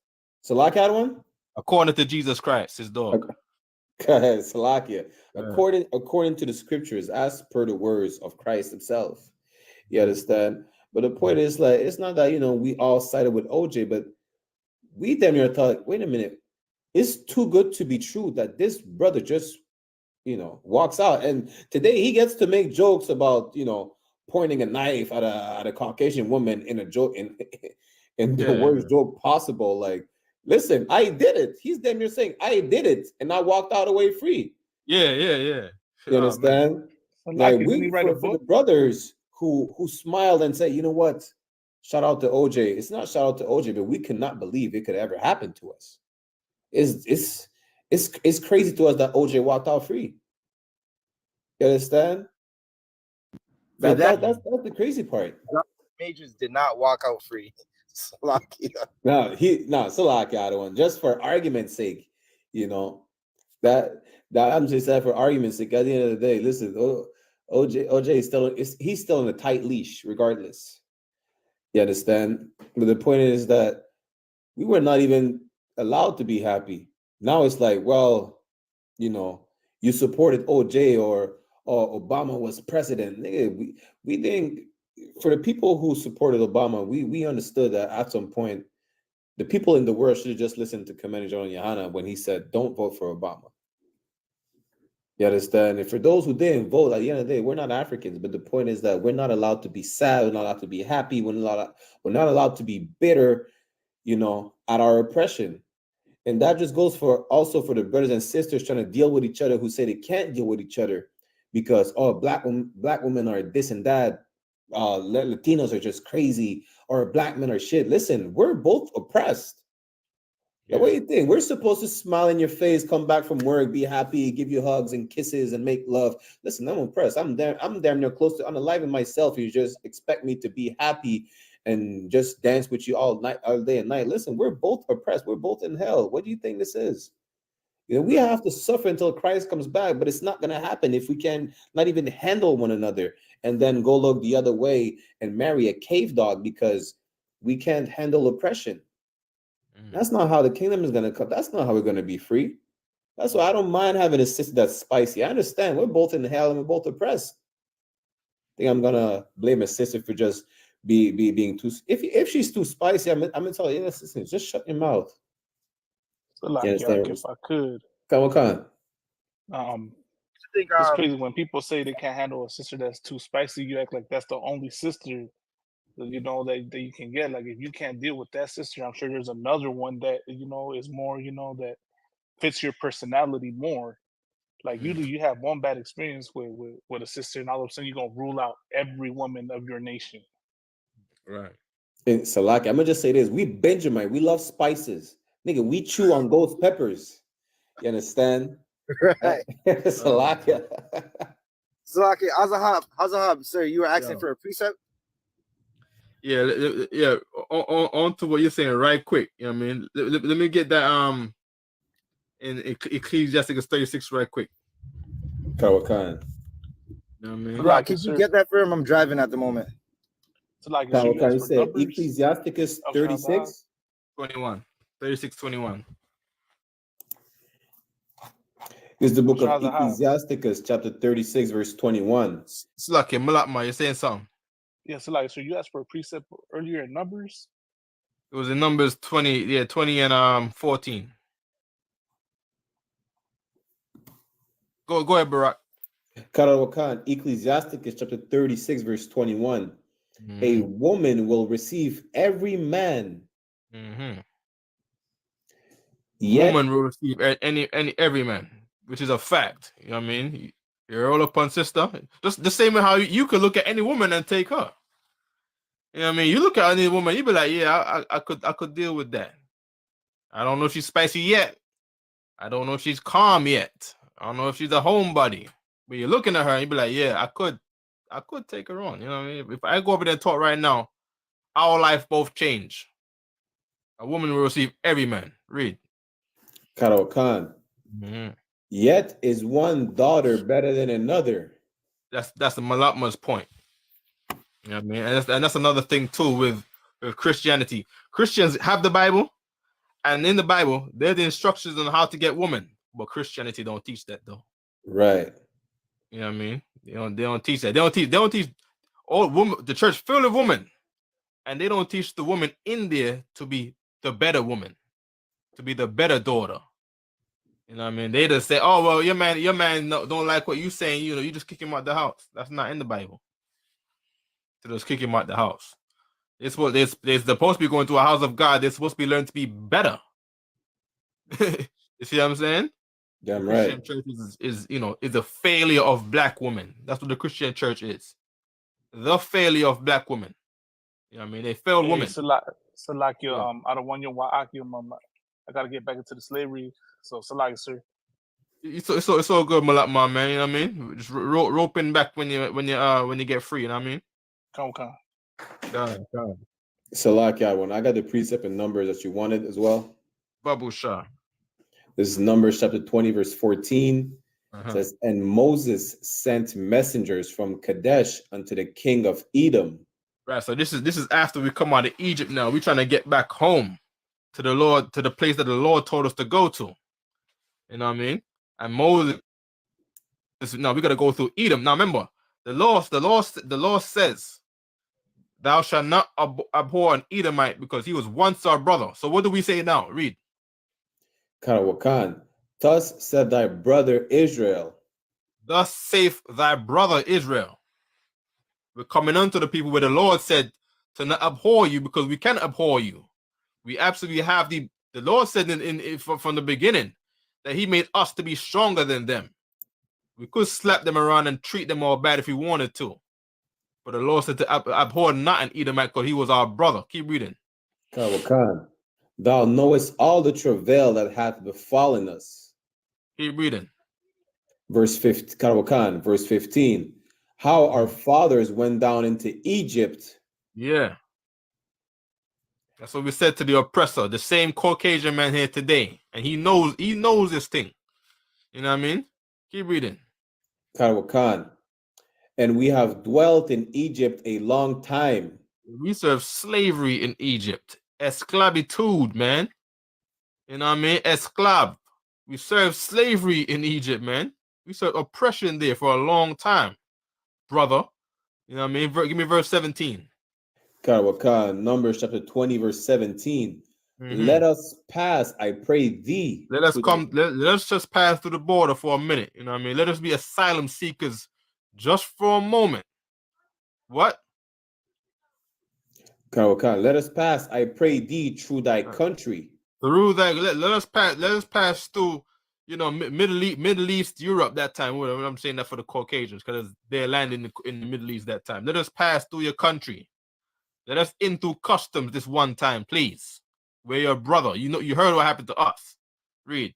Salakia one? According to Jesus Christ, his dog. Salakia. According to the scriptures, as per the words of Christ himself. You understand? But the point is, like, it's not that, you know, we all sided with OJ, but we damn near thought, wait a minute, it's too good to be true that this brother just, you know, walks out. And today he gets to make jokes about, you know, pointing a knife at a Caucasian woman in a joke, in the worst joke possible. Like, Listen, I did it. He's damn near saying, I did it, and I walked out away free. Yeah. You Oh, man. understand? Like, didn't he write a for the book? brothers who smiled and said, you know what? Shout out to OJ. It's not shout out to OJ, but we cannot believe it could ever happen to us. It's crazy to us that OJ walked out free. You understand? That's the crazy part. Majors did not walk out free. Salakia. Salakia, the one. Just for argument's sake, you know, that I'm just saying for argument's sake. At the end of the day, listen, OJ is he's still in a tight leash, regardless. You understand? But the point is that we were not even allowed to be happy. Now it's like, well, you know, you supported OJ or Obama was president. Nigga, we didn't. For the people who supported Obama, we understood that at some point, the people in the world should have just listened to Commander General YAHANNA when he said, "Don't vote for Obama." You understand? And for those who didn't vote, at the end of the day, we're not Africans. But the point is that we're not allowed to be sad. We're not allowed to be happy. We're not allowed to be bitter, you know, at our oppression. And that just goes for also for the brothers and sisters trying to deal with each other who say they can't deal with each other because black women are this and that. Latinos are just crazy, or black men are shit. Listen, we're both oppressed. Yeah. What do you think? We're supposed to smile in your face, come back from work, be happy, give you hugs and kisses and make love. Listen, I'm oppressed. I'm damn near close to unaliving myself. You just expect me to be happy and just dance with you all day and night. Listen, we're both oppressed. We're both in hell. What do you think this is? You know, we have to suffer until Christ comes back, but it's not going to happen if we can not even handle one another and then go look the other way and marry a cave dog because we can't handle oppression. That's not how the kingdom is going to come. That's not how we're going to be free. That's why I don't mind having a sister that's spicy. I understand we're both in hell and we're both oppressed. I think I'm going to blame a sister for just being too. If she's too spicy, I'm going to tell you, sister, just shut your mouth. So like, if I could. Come on. It's crazy when people say they can't handle a sister that's too spicy. You act like that's the only sister that, you know, that you can get. Like, if you can't deal with that sister, I'm sure there's another one that, you know, is more, you know, that fits your personality more. Like you have one bad experience with a sister, and all of a sudden you're gonna rule out every woman of your nation. Right. Salaki, I'm gonna just say this: we Benjamin, we love spices, nigga. We chew on ghost peppers. You understand? Right. Salaki. Salaki, Azahab, sir, you were asking for a precept. Yeah. On to what you're saying, right quick. You know what I mean? Let me get that in Ecclesiastes 36 right quick. Kawakan. You know what I mean? Right, could you get that for him? I'm driving at the moment. So like, Kawakan, you say Ecclesiastes 36? 21. 36:21. This is the book of Ecclesiasticus, chapter 36, verse 21. Slaki, Malakma, you're saying something? Yeah, so you asked for a precept earlier in Numbers? It was in Numbers 20, 20 and 14. Go ahead, Barak. Karawakan, Ecclesiasticus chapter 36, verse 21. Mm-hmm. A woman will receive every man. Mm-hmm. Woman will receive every man, which is a fact. You know what I mean? You're all upon sister. Just the same way how you could look at any woman and take her. You know what I mean? You look at any woman, you be like, yeah, I could deal with that. I don't know if she's spicy yet. I don't know if she's calm yet. I don't know if she's a homebody. But you're looking at her and you be like, yeah, I could take her on. You know what I mean? If I go over there and talk right now, our life both change. A woman will receive every man. Read. Karo Khan. Mm-hmm. Yet is one daughter better than another. That's the Malatma's point. You know what I mean? And that's another thing too with Christianity. Christians have the Bible, and in the Bible, they're the instructions on how to get women. But Christianity don't teach that though. Right. You know what I mean? They don't teach that. They don't teach all women. The church full of women, and they don't teach the woman in there to be the better woman, to be the better daughter. You know what I mean? They just say, "Oh well, your man don't like what you saying. You know, you just kick him out the house." That's not in the Bible. To just kick him out the house. They're supposed to be going to a house of God. They're supposed to be learning to be better. You see what I'm saying? Damn The Christian right. church is a failure of black women. That's what the Christian church is. The failure of black women. You know what I mean? They failed Hey, women. Salakia, Yeah. I don't want your YAHANNA, I gotta get back into the slavery. So Salakia, sir. It's all good, my man. You know what I mean? Just roping back when you get free. You know what I mean? Come. God. Salakia, when I got the precept and numbers that you wanted as well. Babu Shah. This is Numbers chapter 20, verse 14. It says, and Moses sent messengers from Kadesh unto the king of Edom. Right. So this is after we come out of Egypt now. We're trying to get back home to the Lord, to the place that the Lord told us to go to. You know what I mean? And Moses, now we got to go through Edom. Now remember, the law says, thou shalt not abhor an Edomite because he was once our brother. So what do we say now? Read. Karawakan, thus said thy brother Israel. Thus saith thy brother Israel. We're coming unto the people where the Lord said to not abhor you because we can abhor you. We absolutely have the Lord said from the beginning that he made us to be stronger than them. We could slap them around and treat them all bad if we wanted to. But the Lord said to abhor not an Edomite because he was our brother. Keep reading. Karawakan, thou knowest all the travail that hath befallen us. Keep reading. Verse 15, Karawakan, verse 15. How our fathers went down into Egypt. Yeah. That's what we said to the oppressor, the same Caucasian man here today. And he knows this thing. You know what I mean? Keep reading. Karawakan, and we have dwelt in Egypt a long time. We serve slavery in Egypt. Esclavitude, man. You know what I mean? Esclav. We serve slavery in Egypt, man. We serve oppression there for a long time, brother. You know what I mean? Give me verse 17. Karawakan, Numbers chapter 20, verse 17. Let us pass, I pray thee. Let us just pass through the border for a minute. You know what I mean? Let us be asylum seekers just for a moment. What? Karawakan, let us pass, I pray thee, through thy country. Through that, let us pass through, Middle East, Europe that time. I'm saying that for the Caucasians because they're landing in the Middle East that time. Let us pass through your country. Let us in through customs this one time, please. We're your brother. You heard what happened to us. Read.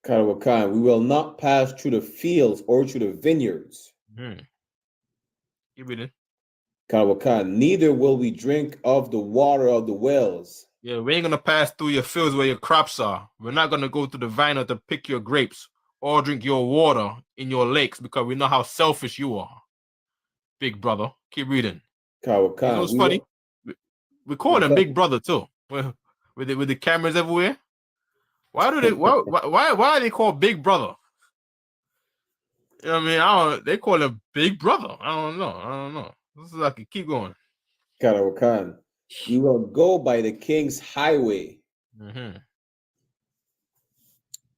Karawakan, we will not pass through the fields or through the vineyards. Keep reading. Karawakan, neither will we drink of the water of the wells. Yeah, we ain't gonna pass through your fields where your crops are. We're not gonna go to the vineyard to pick your grapes or drink your water in your lakes because we know how selfish you are, big brother. Keep reading. Karawakan, you know what's funny? We call him Big Brother too. With the cameras everywhere. Why are they called Big Brother? You know what I mean? They call him Big Brother. I don't know. This is like keep going. Karawakan, we will go by the king's highway. We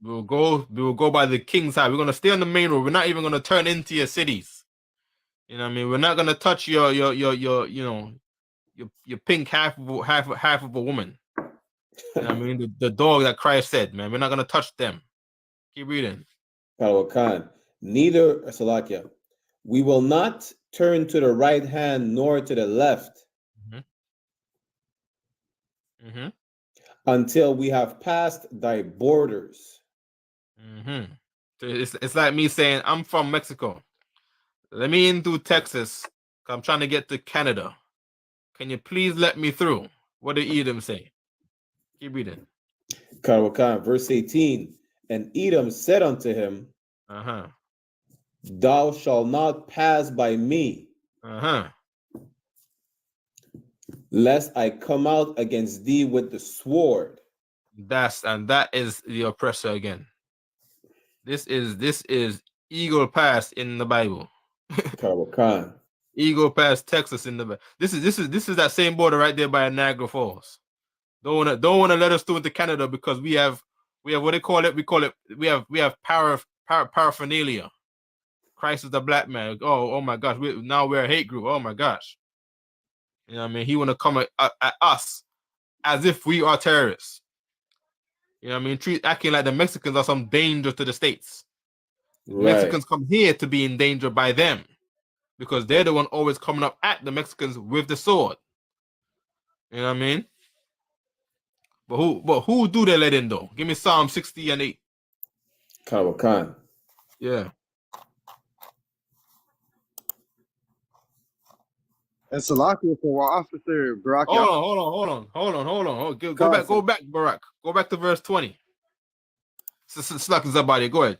will go by the king's highway. We're gonna stay on the main road. We're not even gonna turn into your cities. You know what I mean? We're not gonna touch your pink half of a woman. You know what I mean? The dog that Christ said, man. We're not gonna touch them. Keep reading. Karawakan, neither Salakia, we will not turn to the right hand nor to the left until we have passed thy borders. It's like me saying, I'm from Mexico. Let me in through Texas. I'm trying to get to Canada. Can you please let me through? What did Edom say? Keep reading. Karawakan, verse 18. And Edom said unto him, thou shalt not pass by me, lest I come out against thee with the sword. That is the oppressor again. This is Eagle Pass in the Bible. Karawakan. Eagle Pass, Texas in the Bible. This is that same border right there by Niagara Falls. Don't wanna let us through into Canada because we have what they call it. We have paraphernalia. Christ is the black man. Oh my gosh. We're a hate group. Oh my gosh. You know what I mean? He want to come at us as if we are terrorists. You know what I mean? Acting like the Mexicans are some danger to the States. Right. Mexicans come here to be in danger by them because they're the one always coming up at the Mexicans with the sword. You know what I mean? But who do they let in though? Give me Psalm 60 and 8. Khan. Yeah. And Salakia for Officer Barak. Hold on. Go back, Barak. Go back to verse 20. Slack is about it. Go ahead.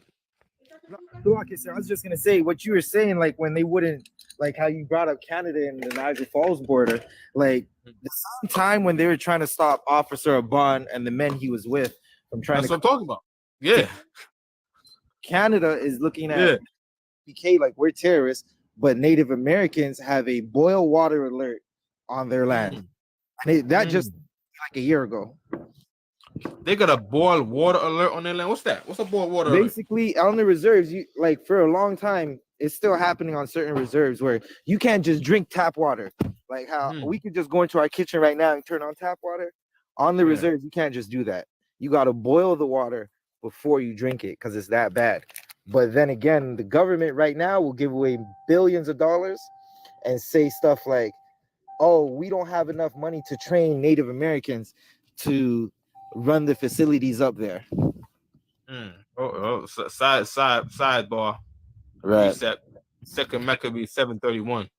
Salakia, sir, I was just gonna say what you were saying, like when they wouldn't, like how you brought up Canada and the Niagara Falls border, like the same time when they were trying to stop Officer Aban and the men he was with from trying That's to. what I'm talking about. Yeah. Canada is looking at I.S.U.P.K like we're terrorists, but Native Americans have a boil water alert on their land. And that just like a year ago. They got a boil water alert on their land. What's that? What's a boil water alert? Basically, on the reserves, you like for a long time, it's still happening on certain reserves where you can't just drink tap water. Like how we could just go into our kitchen right now and turn on tap water. On the reserves, you can't just do that. You got to boil the water before you drink it because it's that bad. But then again, the government right now will give away billions of dollars and say stuff like, oh, we don't have enough money to train Native Americans to run the facilities up there. Sidebar. Right. Reset. Second Maccabee 7:31.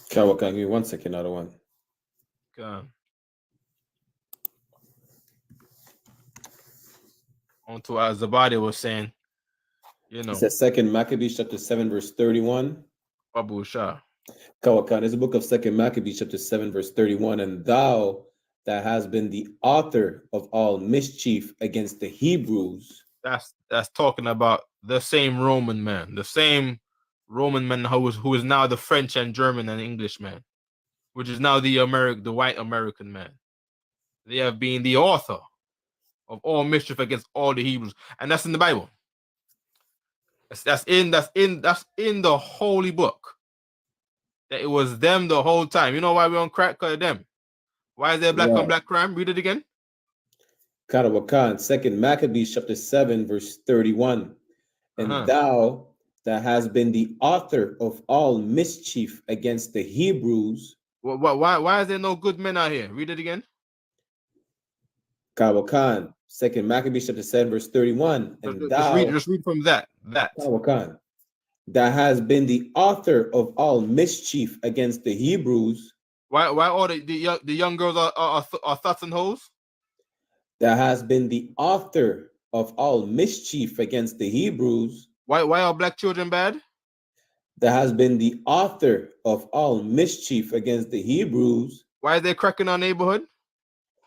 Can give me 1 second, another one. On to as Zabadi was saying, you know. It says 2 Maccabees chapter 7, verse 31. Abu Shah. Kawakan is the book of 2 Maccabees chapter 7, verse 31. And thou that has been the author of all mischief against the Hebrews. That's talking about the same Roman man, the same Roman man who is now the French and German and English man, which is now the white American man. They have been the author of all mischief against all the Hebrews, and that's in the Bible. That's in the holy book. That it was them the whole time. You know why we're on crack? Because of them. Why is there black on black crime? Read it again. Karawakan, 2 Maccabees chapter 7, verse 31. And thou that has been the author of all mischief against the Hebrews. Why is there no good men out here? Read it again. Karawakan, 2 Maccabees chapter 7, verse 31. And just read from that. Karawakan, that has been the author of all mischief against the Hebrews. Why all the young girls are thuts and hoes? That has been the author of all mischief against the Hebrews. Why are black children bad? That has been the author of all mischief against the Hebrews. Why is they cracking our neighborhood?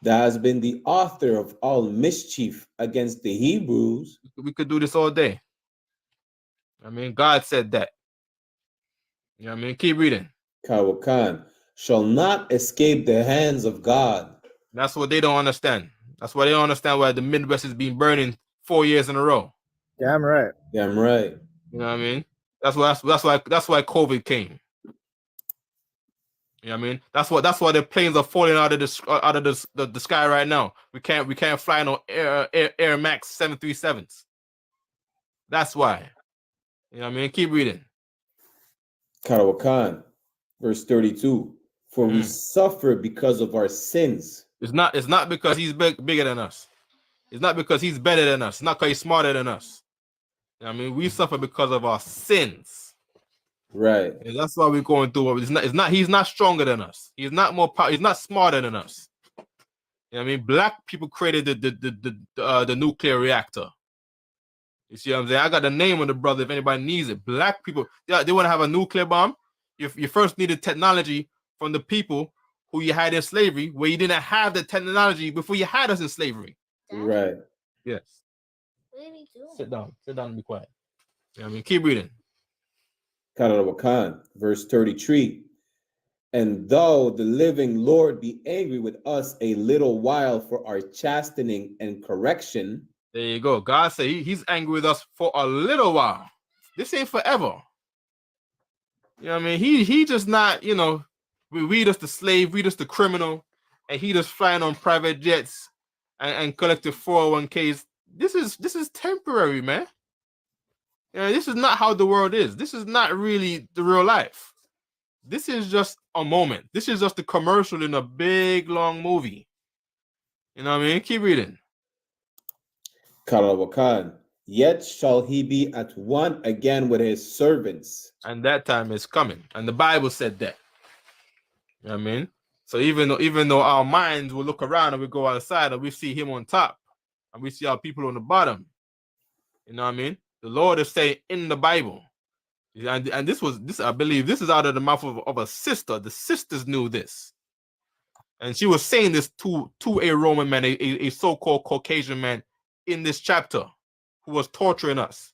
That has been the author of all mischief against the Hebrews. We could do this all day. I mean, God said that. You know what I mean? Keep reading. Kawakan shall not escape the hands of God. That's what they don't understand. That's why they don't understand why the Midwest has been burning 4 years in a row. Damn right. Damn right. You know what I mean? That's why COVID came. You know what I mean? That's why the planes are falling out of the sky right now. We can't fly no Air Max 737s. That's why. You know what I mean? Keep reading. Karawakan, verse 32. For we suffer because of our sins. It's not because he's bigger than us. It's not because he's better than us. It's not because he's smarter than us. You know what I mean? We suffer because of our sins. Right. And that's why we're going through it. He's not stronger than us. He's not more powerful. He's not smarter than us. You know what I mean? Black people created the nuclear reactor. You see what I'm saying? I got the name of the brother if anybody needs it. Black people, they want to have a nuclear bomb. You first needed technology from the people who you had in slavery, where you didn't have the technology before you had us in slavery. Right. Yes. What are you doing? Sit down and be quiet. You know what I mean? Keep reading. Karawakan, verse 33. And though the living Lord be angry with us a little while for our chastening and correction. There you go. God said he's angry with us for a little while. This ain't forever. You know what I mean? He just not, we just the slave, we just the criminal, and he just flying on private jets and collecting 401ks. This is temporary, man. This is not how the world is. This is not really the real life. This is just a moment. This is just a commercial in a big long movie. You know what I mean? Keep reading. Karawakan. Yet shall he be at one again with his servants. And that time is coming. And the Bible said that. You know what I mean? So even though our minds will look around and we go outside and we see him on top and we see our people on the bottom. You know what I mean? The Lord is saying in the Bible. And this I believe this is out of the mouth of a sister. The sisters knew this. And she was saying this to a Roman man, a so-called Caucasian man in this chapter who was torturing us,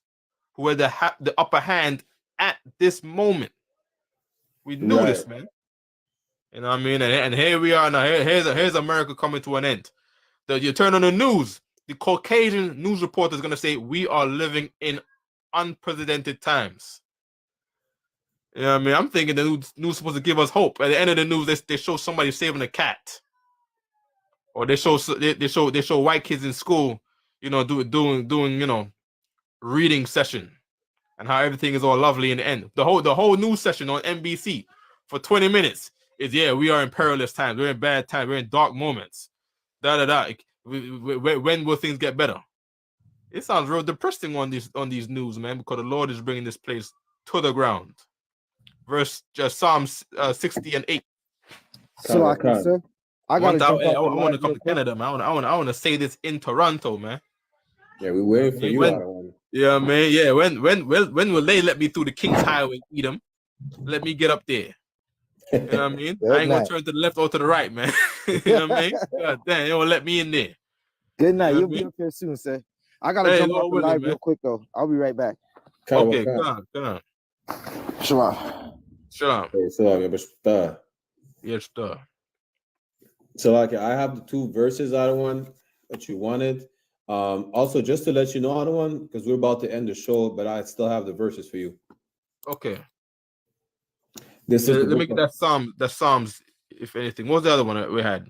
who had the upper hand at this moment. We knew this, man. You know what I mean? And here we are now. Here's America coming to an end. You turn on the news, the Caucasian news reporter is going to say, we are living in unprecedented times. You know what I mean? I'm thinking the news is supposed to give us hope. At the end of the news, they show somebody saving a cat. Or they show white kids in school, doing reading session, and how everything is all lovely in the end. The whole news session on NBC for 20 minutes is we are in perilous times, we're in bad times, we're in dark moments. When will things get better? It sounds real depressing on these news, man, because the Lord is bringing this place to the ground. Psalms 60 and 8. So I want to come to Canada, man. I want to say this in Toronto, man. Yeah, we waiting for you. Yeah, man. Yeah, when will they let me through the King's Highway, Edom? Let me get up there. You know what I mean? I ain't gonna turn to the left or to the right, man. You know what I mean? God damn, they won't let me in there. Good night. You'll be up here soon, sir. I gotta jump off the live real quick though. I'll be right back. Okay, come on. Shalom. Yes, sir. So I have the two verses out of one that you wanted. Also, just to let you know, other one, because we're about to end the show, but I still have the verses for you. Okay. Let me get that Psalms, if anything. What was the other one that we had?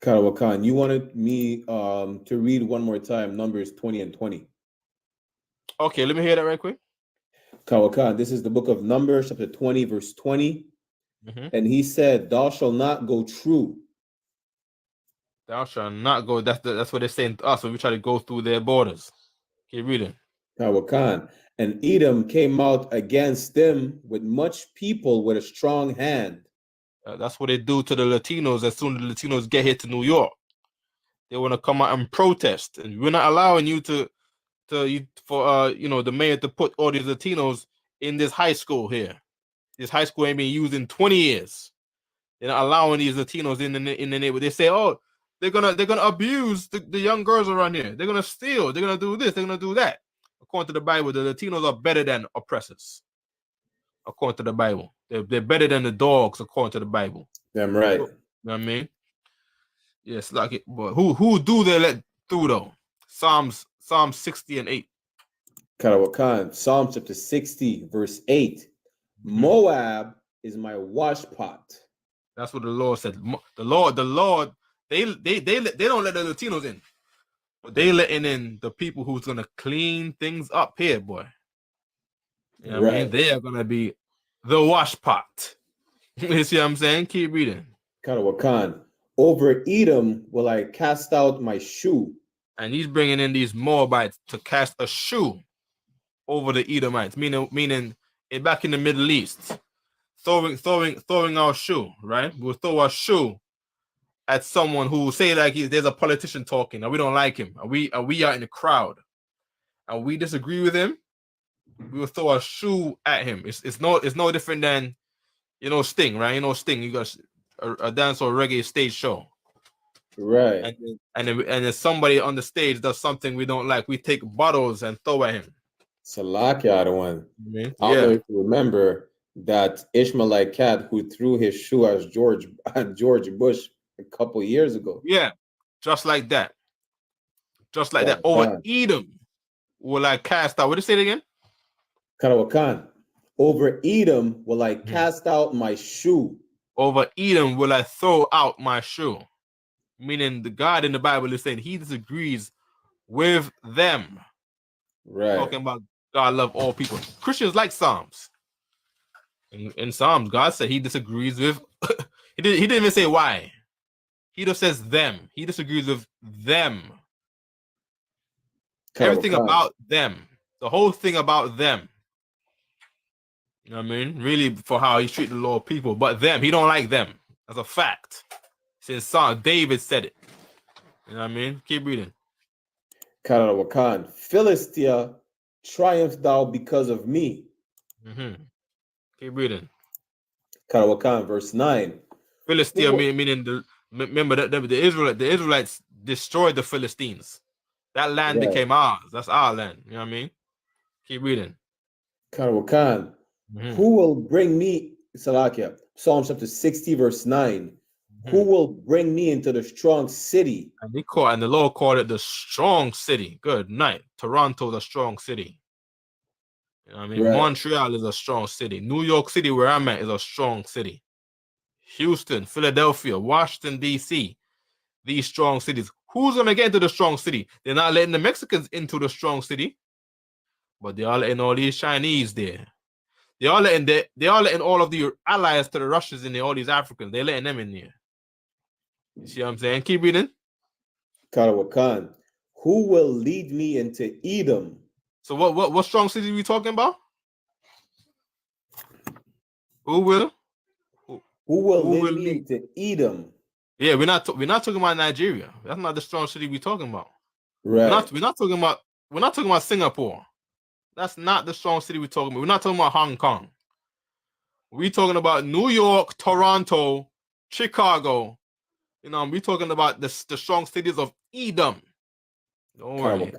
Karawakan, you wanted me to read one more time, Numbers 20 and 20. Okay, let me hear that right quick. Karawakan, this is the book of Numbers, chapter 20, verse 20. Mm-hmm. And he said, thou shalt not go true. Thou shalt not go. That's what they're saying to us when we try to go through their borders. Keep reading. Karawakan, and Edom came out against them with much people with a strong hand. That's what they do to the Latinos as soon as the Latinos get here to New York. They want to come out and protest, and we're not allowing you the mayor to put all these Latinos in this high school here. This high school ain't been used in 20 years. They're not allowing these Latinos in the neighborhood. They say, oh, they're gonna abuse the young girls around here. They're gonna steal. They're gonna do this. They're gonna do that. According to the Bible, the Latinos are better than oppressors. According to the Bible, they're better than the dogs. According to the Bible. Damn right. You know what I mean? Yes, like it. But who do they let through though? Psalms 60 and 8. Karawakan, Psalm chapter 60, verse 8. Moab is my wash pot. That's what the Lord said. The Lord, they don't let the Latinos in, but they letting in the people who's gonna clean things up here, boy. You know what I mean? They are gonna be the wash pot. You see what I'm saying? Keep reading. Karawakan, over Edom will I cast out my shoe. And he's bringing in these Moabites to cast a shoe over the Edomites, meaning back in the Middle East, throwing our shoe, right? We'll throw our shoe at someone who say like there's a politician talking and we don't like him, and we are in the crowd and we disagree with him. We will throw a shoe at him. It's no different than Sting, right? Sting, you got a dance or reggae stage show. Right. And if somebody on the stage does something we don't like, we take bottles and throw at him. Salakia, the one. Mm-hmm. I don't know if you remember that Ishmaelite cat who threw his shoe at George Bush a couple years ago. Yeah, just like that. Just like that. Over Edom will I cast out. What did you say it again? Karawakan. Over Edom will I cast out my shoe. over Edom will I throw out my shoe. Meaning the God in the Bible is saying he disagrees with them. Right. Talking about God love all people. Christians like Psalms. In Psalms, God said he disagrees with he didn't even say why. He just says them. He disagrees with them. Everything about them. The whole thing about them. You know what I mean? Really for how he treated the Lord people. But them, he don't like them. That's a fact. Since Psalm, David said it. You know what I mean? Keep reading. Karawakan, Philistia, triumph thou because of me. Keep reading. Karawakan, verse 9. Philistia meaning remember that the Israelites destroyed the Philistines. That land became ours. That's our land. You know what I mean? Keep reading. Karawakan, who will bring me, Salakia, Psalm chapter 60, verse 9. Who will bring me into the strong city? And the Lord called it the strong city. Good night. Toronto, the strong city. You know what I mean? Right. Montreal is a strong city. New York City, where I'm at, is a strong city. Houston, Philadelphia, Washington, D.C. These strong cities. Who's going to get into the strong city? They're not letting the Mexicans into the strong city. But they are letting all these Chinese there. They are letting all of the allies to the Russians in there, all these Africans. They're letting them in there. You see what I'm saying? Keep reading. Karawakan, who will lead me into Edom? So what strong city are we talking about? Who will lead me into Edom? Yeah, we're not talking about Nigeria. That's not the strong city we're talking about. Right. We're not talking about Singapore. That's not the strong city we're talking about. We're not talking about Hong Kong. We're talking about New York, Toronto, Chicago. You know, we're talking about the strong cities of Edom. Don't worry.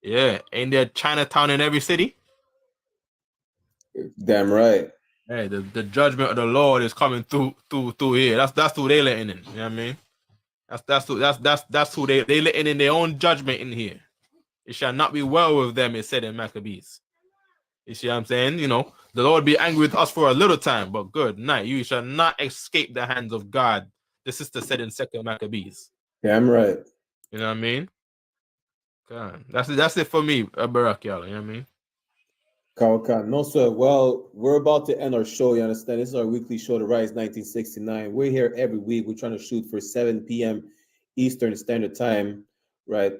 Yeah, ain't there Chinatown in every city? Damn right. Hey, the judgment of the Lord is coming through here. That's who they letting in. You know what I mean? That's who they letting in their own judgment in here. It shall not be well with them, it said in Maccabees. You see what I'm saying? You know, the Lord be angry with us for a little time, but good night. You shall not escape the hands of God. The sister said in 2 Maccabees. Damn right. You know what I mean? God, that's it for me, Barak, y'all. You know what I mean? Karawakan, no sir. Well, we're about to end our show. You understand? This is our weekly show, The Rise 1969. We're here every week. We're trying to shoot for 7 p.m. Eastern Standard Time, right?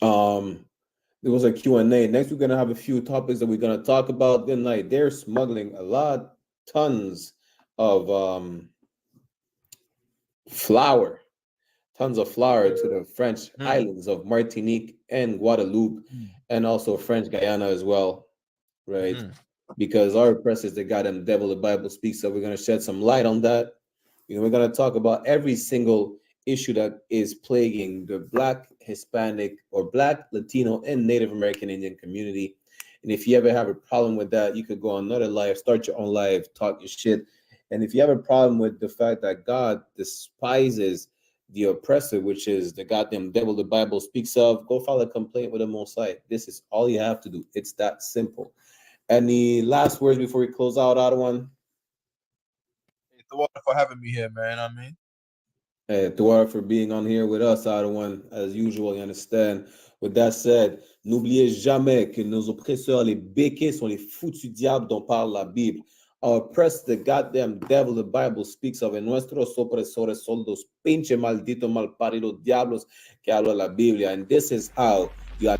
There was a Q&A. Next, we're gonna have a few topics that we're gonna talk about. Good night. They're smuggling tons of flour to the French islands of Martinique and Guadeloupe, and also French Guyana as well, right? Because our oppressors, they got them devil the Bible speaks. So we're gonna shed some light on that. You know, we're gonna talk about every single issue that is plaguing the Black, Hispanic, or Black, Latino, and Native American Indian community. And if you ever have a problem with that, you could go on another live, start your own live, talk your shit. And if you have a problem with the fact that God despises the oppressor, which is the goddamn devil the Bible speaks of, go file a complaint with the Most High. This is all you have to do. It's that simple. Any last words before we close out, Adawan? Thank you for having me here, man. I mean, Hey, Dwar for being on here with us, Adawan, as usual, you understand. With that said, n'oubliez jamais que nos oppresseurs, les béquets, sont les foutus diables dont parle la Bible. Our oppressors, the goddamn devil the Bible speaks of, en nuestros opresores son los pinche malditos malparidos diablos que habla la Biblia. And this is how you are